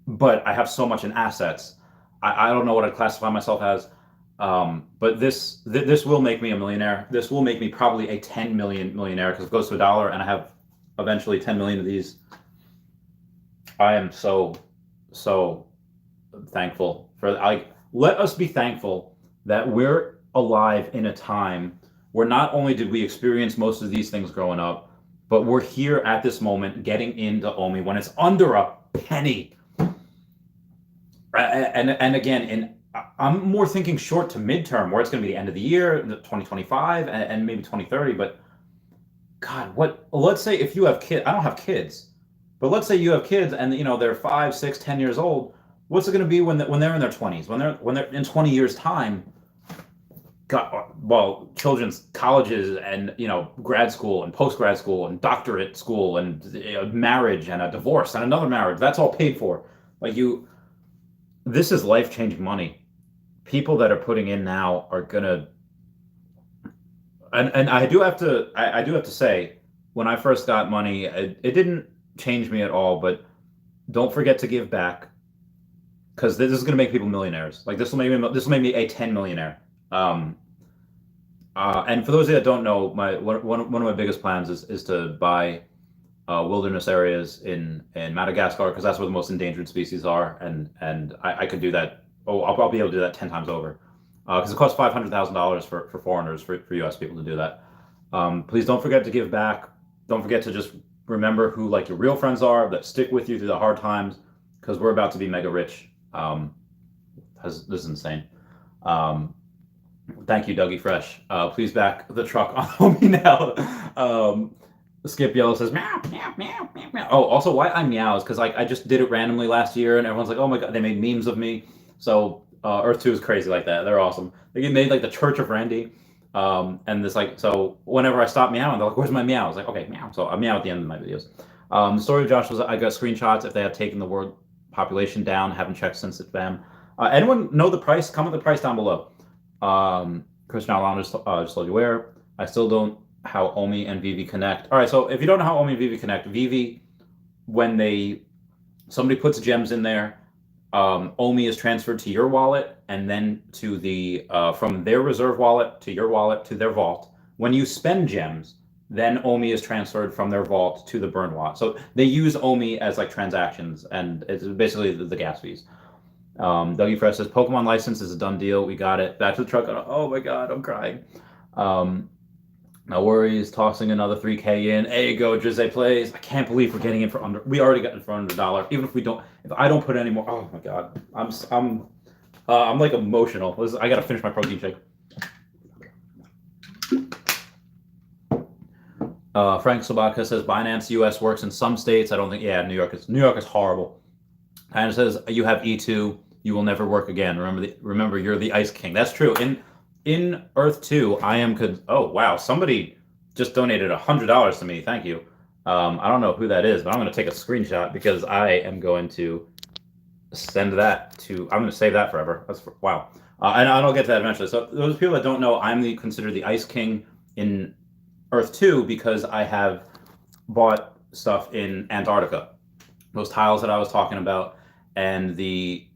but I have so much in assets. I don't know what I'd classify myself as. But this will make me a millionaire. This will make me probably a 10 million millionaire because it goes to $1 and I have eventually 10 million of these. I am so thankful for, like, let us be thankful that we're alive in a time where not only did we experience most of these things growing up, but we're here at this moment getting into OMI when it's under a penny. And again, I'm more thinking short to midterm, where it's going to be the end of the year, 2025, and maybe 2030. But God, let's say if you have kids, I don't have kids, but let's say you have kids and they're 5, 6, 10 years old. What's it going to be when they're in their 20s? When they're in 20 years time? God, well, children's colleges and grad school and post-grad school and doctorate school and marriage and a divorce and another marriage. That's all paid for. This is life-changing money. People that are putting in now are gonna, and I do have to say, when I first got money, it didn't change me at all. But don't forget to give back, because this is gonna make people millionaires. Like, this will make me a 10 millionaire. And for those of you that don't know, one of my biggest plans is to buy wilderness areas in Madagascar, because that's where the most endangered species are, and I could do that. I'll be able to do that 10 times over, because it costs $500,000 for foreigners, for US people to do that. Please don't forget to give back. Don't forget to just remember who your real friends are that stick with you through the hard times, because we're about to be mega rich. This is insane. Thank you, Dougie Fresh. Please back the truck on OMI now. Skip Yellow says meow, meow, meow, meow, meow. Oh, also, why I meows? Because I just did it randomly last year, and everyone's like, oh my god, they made memes of me. So Earth 2 is crazy like that. They're awesome. They made the Church of Randy, and this so whenever I stop meowing, they're like, where's my meow? I was like, okay, meow. So I meow at the end of my videos. The story of Josh was, I got screenshots if they have taken the world population down. Haven't checked since it's been. Anyone know the price? Comment the price down below. Christian Alon just told you where. I still don't how OMI and VeVe connect. All right, so if you don't know how OMI and VeVe connect, VeVe, when somebody puts gems in there, OMI is transferred to your wallet and then to the from their reserve wallet to your wallet to their vault. When you spend gems, then OMI is transferred from their vault to the burn wallet. So they use OMI as like transactions, and it's basically the gas fees. Dougie Fresh says Pokemon license is a done deal. We got it. Back to the truck. Oh my god, I'm crying. No worries. Tossing another 3K in. There you go, Jose Plays. I can't believe we're getting in for under. We already got in for under $1. Even if we don't, if I don't put any more. Oh my god, I'm like emotional. I gotta finish my protein shake. Frank Sobotka says Binance US works in some states. I don't think. Yeah, New York is horrible. And it says you have E2. You will never work again. Remember, you're the Ice King. That's true. In Earth 2, I am. Oh wow, somebody just donated $100 to me. Thank you. I don't know who that is, but I'm going to take a screenshot because I am going to send that to. I'm going to save that forever. Wow. And I'll get to that eventually. So those people that don't know, I'm considered the Ice King in Earth 2 because I have bought stuff in Antarctica. Those tiles that I was talking about, and the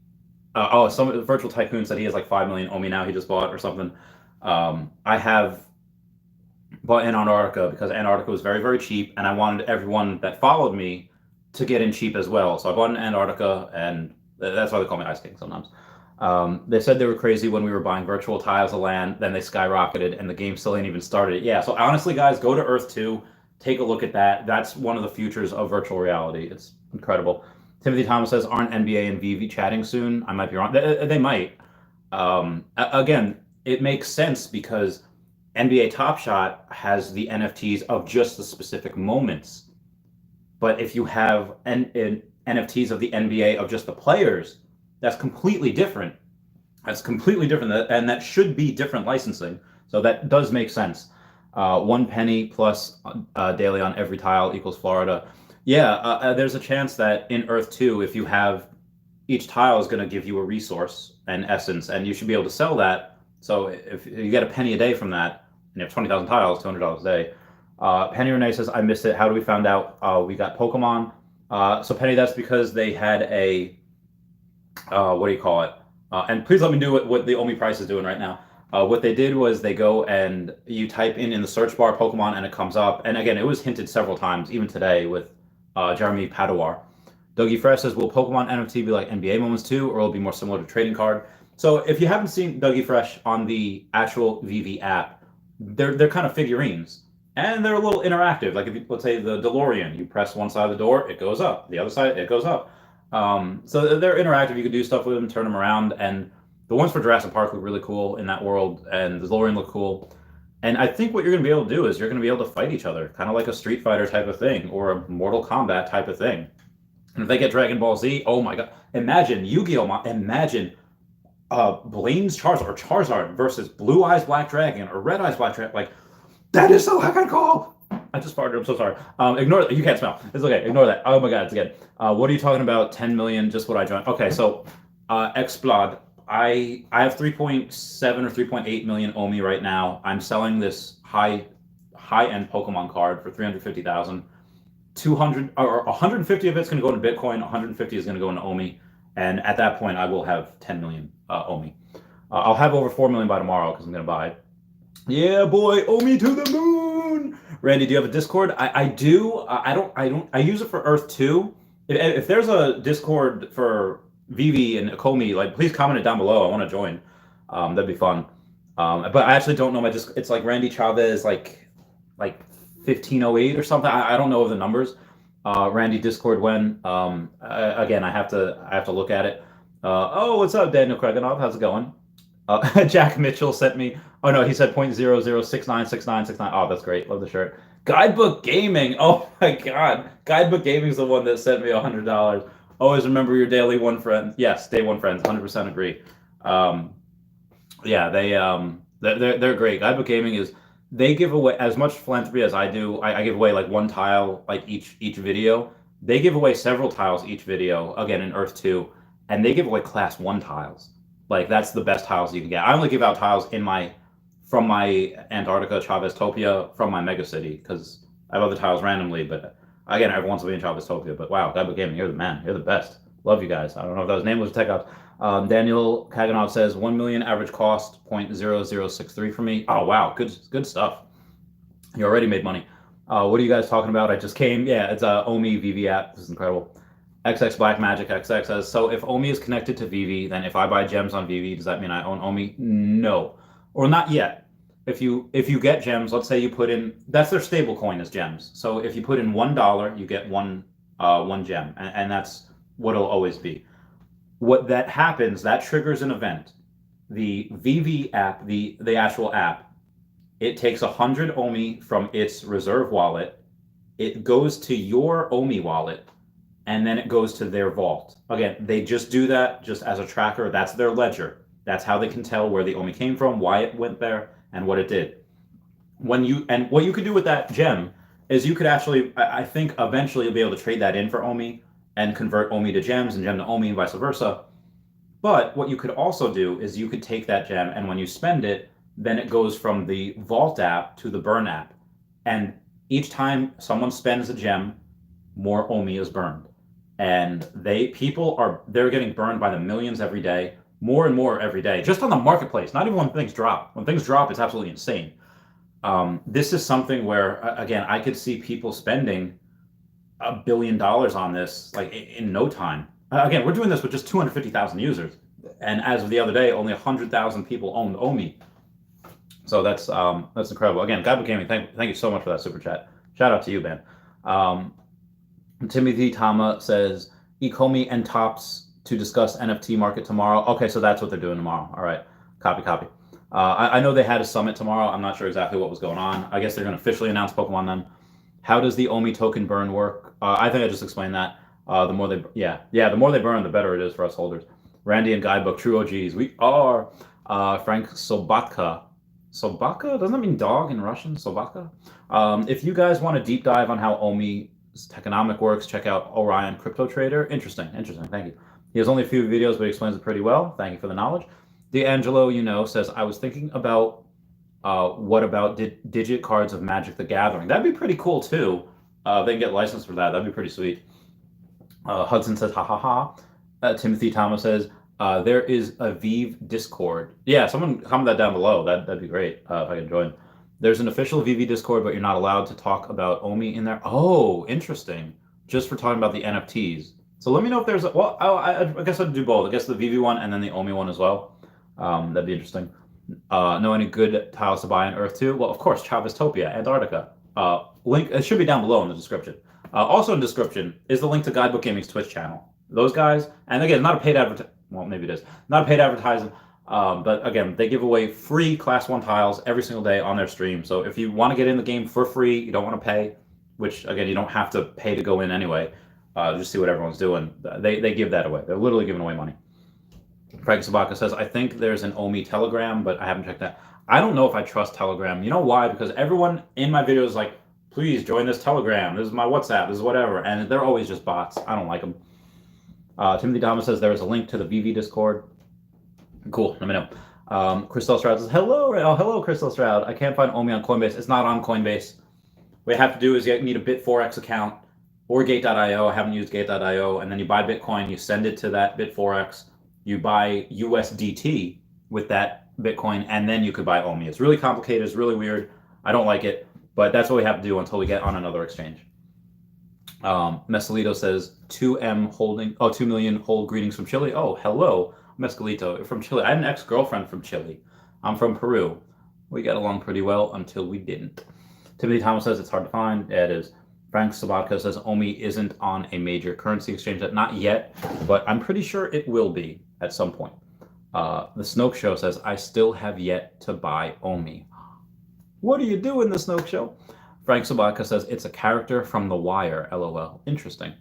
some of the Virtual Tycoon said he has like 5 million OMI now he just bought or something. I have bought in Antarctica because Antarctica was very, very cheap, and I wanted everyone that followed me to get in cheap as well. So I bought in Antarctica, and that's why they call me Ice King sometimes. They said they were crazy when we were buying virtual tiles of land, then they skyrocketed, and the game still ain't even started. Yeah, so honestly, guys, go to Earth 2, take a look at that. That's one of the futures of virtual reality. It's incredible. Timothy Thomas says, aren't NBA and VeVe chatting soon? I might be wrong. They might. Again, it makes sense because NBA Top Shot has the NFTs of just the specific moments. But if you have NFTs of the NBA of just the players, that's completely different. That's completely different, and that should be different licensing. So that does make sense. 1 penny plus daily on every tile equals Florida. Yeah, there's a chance that in Earth 2, if you have each tile is going to give you a resource and essence, and you should be able to sell that. So if you get a penny a day from that, and you have 20,000 tiles, $200 a day. Penny Renee says, I missed it. How do we find out we got Pokemon? So Penny, that's because they had a, what do you call it? And please let me know what the OMI price is doing right now. What they did was they go and you type in the search bar Pokemon and it comes up. And again, it was hinted several times, even today with Jeremy Padawar. Dougie Fresh says, will Pokemon NFT be like NBA moments too, or will it be more similar to trading card? So if you haven't seen Dougie Fresh on the actual VeVe app, they're kind of figurines. And they're a little interactive. Like if you, let's say the DeLorean, you press one side of the door, it goes up. The other side, it goes up. So they're interactive. You can do stuff with them, turn them around. And the ones for Jurassic Park look really cool in that world. And the DeLorean look cool. And I think what you're going to be able to do is you're going to be able to fight each other, kind of like a Street Fighter type of thing or a Mortal Kombat type of thing. And if they get Dragon Ball Z, oh my god. Imagine Yu-Gi-Oh! Imagine Blaine's Charizard or Charizard versus Blue Eyes Black Dragon or Red Eyes Black Dragon. Like, that is so heckin' cool! I just farted, I'm so sorry. Ignore that, you can't smell. It's okay, ignore that. Oh my god, it's again. What are you talking about? 10 million, just what I joined. Okay, so Explod. I have 3.7 or 3.8 million OMI right now. I'm selling this high-end Pokemon card for 350,000. 200 or 150 of it's going to go into Bitcoin. 150 is going to go into OMI, and at that point, I will have 10 million OMI. I'll have over 4 million by tomorrow because I'm going to buy it. Yeah, boy, OMI to the moon. Randy, do you have a Discord? I do. I use it for Earth 2. If there's a Discord for VeVe and Ecomi, like, please comment it down below. I want to join. That'd be fun. But I actually don't know my Discord. It's like Randy Chavez, like 1508 or something. I don't know the numbers. Randy Discord when. Again, I have to look at it. Oh, what's up, Daniel Kraganov? How's it going? Jack Mitchell sent me. Oh no, he said 0.00696969. Oh, that's great. Love the shirt. Guidebook Gaming. Oh my god, Guidebook Gaming is the one that sent me $100. Always remember your daily one friend. Yes, day one friends. 100% agree. Yeah, they're great. Guidebook Gaming is. They give away as much philanthropy as I do. I give away like one tile like each video. They give away several tiles each video. Again in Earth 2. and they give away class 1 tiles. Like, that's the best tiles you can get. I only give out tiles from my Antarctica Chaveztopia from my Megacity, because I have other tiles randomly, but again, every once in a while in Chaveztopia. But wow, Guybrush Gaming, you're the man. You're the best. Love you guys. I don't know if that was nameless tech outs. Daniel Kaganov says 1 million average cost 0.0063 for me. Oh wow, good stuff. You already made money. What are you guys talking about? I just came. Yeah, it's a OMI VeVe app. This is incredible. XX Black Magic XX says, so if OMI is connected to VeVe, then if I buy gems on VeVe, does that mean I own OMI? No, or not yet. If you get gems, let's say you put in, that's their stable coin is gems. So if you put in $1, you get one gem, and that's what it'll always be. What that happens, that triggers an event. The VeVe app, the actual app, it takes 100 OMI from its reserve wallet. It goes to your OMI wallet, and then it goes to their vault. Again, they just do that just as a tracker. That's their ledger. That's how they can tell where the OMI came from, why it went there, and what it did. What you could do with that gem is you could actually, I think eventually you'll be able to trade that in for OMI and convert OMI to gems and gem to OMI and vice versa. But what you could also do is you could take that gem, and when you spend it, then it goes from the Vault app to the Burn app. And each time someone spends a gem, more OMI is burned. And they're getting burned by the millions every day, more and more every day, just on the marketplace, not even when things drop. When things drop, it's absolutely insane. This is something where, again, I could see people spending $1 billion on this, like in no time. Again, we're doing this with just 250,000 users. And as of the other day, only 100,000 people owned OMI. So that's incredible. Again, Guybrush Gaming, thank you so much for that super chat. Shout out to you, man. Timothy Tama says, Ecomi and Tops to discuss NFT market tomorrow. Okay, so that's what they're doing tomorrow. All right, copy. I know they had a summit tomorrow. I'm not sure exactly what was going on. I guess they're going to officially announce Pokemon then. How does the OMI token burn work? I think I just explained that. The more they burn, the better it is for us holders. Randy and Guidebook, true OGs. We are. Frank Sobotka. Sobaka? Doesn't that mean dog in Russian? Sobaka? If you guys want a deep dive on how OMI tokenomic works, check out Orion Crypto Trader. Interesting. Thank you. He has only a few videos, but he explains it pretty well. Thank you for the knowledge. D'Angelo, says, I was thinking about what about digit cards of Magic the Gathering? That'd be pretty cool too. They can get licensed for that. That'd be pretty sweet. Hudson says, ha ha ha. Timothy Thomas says, there is a VeVe Discord. Yeah, someone comment that down below. That'd be great if I could join. There's an official VeVe Discord, but you're not allowed to talk about OMI in there. Oh, interesting. Just for talking about the NFTs. So let me know if there's I guess I'd do both. I guess the VeVe one and then the OMI one as well. That'd be interesting. Know any good tiles to buy on Earth 2? Well, of course, Chaveztopia, Antarctica. Link, it should be down below in the description. Also in the description is the link to Guidebook Gaming's Twitch channel. Those guys, and again, not a paid well, maybe it is. Not a paid advertising, but again, they give away free Class 1 tiles every single day on their stream. So if you want to get in the game for free, you don't want to pay, which, again, you don't have to pay to go in anyway. Just see what everyone's doing. They give that away. They're literally giving away money. Frank Sabaka says, I think there's an OMI Telegram, but I haven't checked that. I don't know if I trust Telegram. You know why? Because everyone in my videos is like, please join this Telegram. This is my WhatsApp. This is whatever. And they're always just bots. I don't like them. Timothy Thomas says there is a link to the VeVe Discord. Cool. Let me know. Crystal Stroud says, hello. Oh, hello, Crystal Stroud. I can't find OMI on Coinbase. It's not on Coinbase. What you have to do is you need a Bit4x account or Gate.io. I haven't used Gate.io. And then you buy Bitcoin. You send it to that Bit4x. You buy USDT with that Bitcoin, and then you could buy OMI. It's really complicated. It's really weird. I don't like it, but that's what we have to do until we get on another exchange. Mescalito says 2M holding, 2 million hold greetings from Chile. Oh, hello, Mescalito from Chile. I had an ex-girlfriend from Chile. I'm from Peru. We got along pretty well until we didn't. Timothy Thomas says it's hard to find. Yeah, it is. Frank Sabatka says OMI isn't on a major currency exchange. Not yet, but I'm pretty sure it will be at some point. The Snoke Show says, I still have yet to buy OMI. What are you doing, the Snoke Show? Frank Sabaka says, it's a character from The Wire, LOL. Interesting.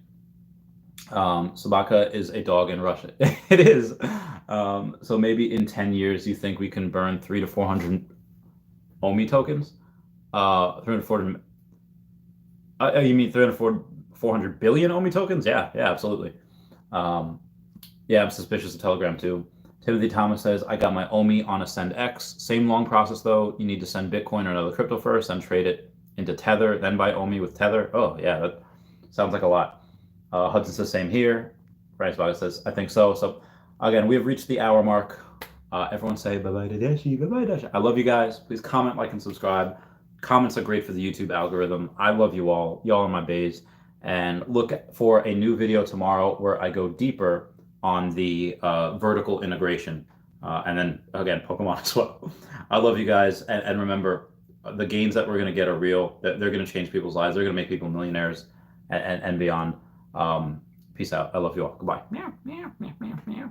Sabaka is a dog in Russia. It is. So maybe in 10 years, you think we can burn 300 to 400 OMI tokens? 340. You mean 400 billion OMI tokens? Yeah, absolutely. Yeah, I'm suspicious of Telegram too. Timothy Thomas says, I got my OMI on a SendX. Same long process though. You need to send Bitcoin or another crypto first, then trade it into Tether, then buy OMI with Tether. Oh, yeah, that sounds like a lot. Hudson says, same here. Bryce Vaga says, I think so. So, again, we have reached the hour mark. Everyone say bye-bye to Dashi, bye-bye Dashi. I love you guys. Please comment, like, and subscribe. Comments are great for the YouTube algorithm. I love you all. Y'all are my bays. And look for a new video tomorrow where I go deeper on the vertical integration. And then, again, Pokemon as well. I love you guys. And remember, the gains that we're going to get are real. They're going to change people's lives. They're going to make people millionaires and beyond. Peace out. I love you all. Goodbye. Meow, meow, meow, meow, meow.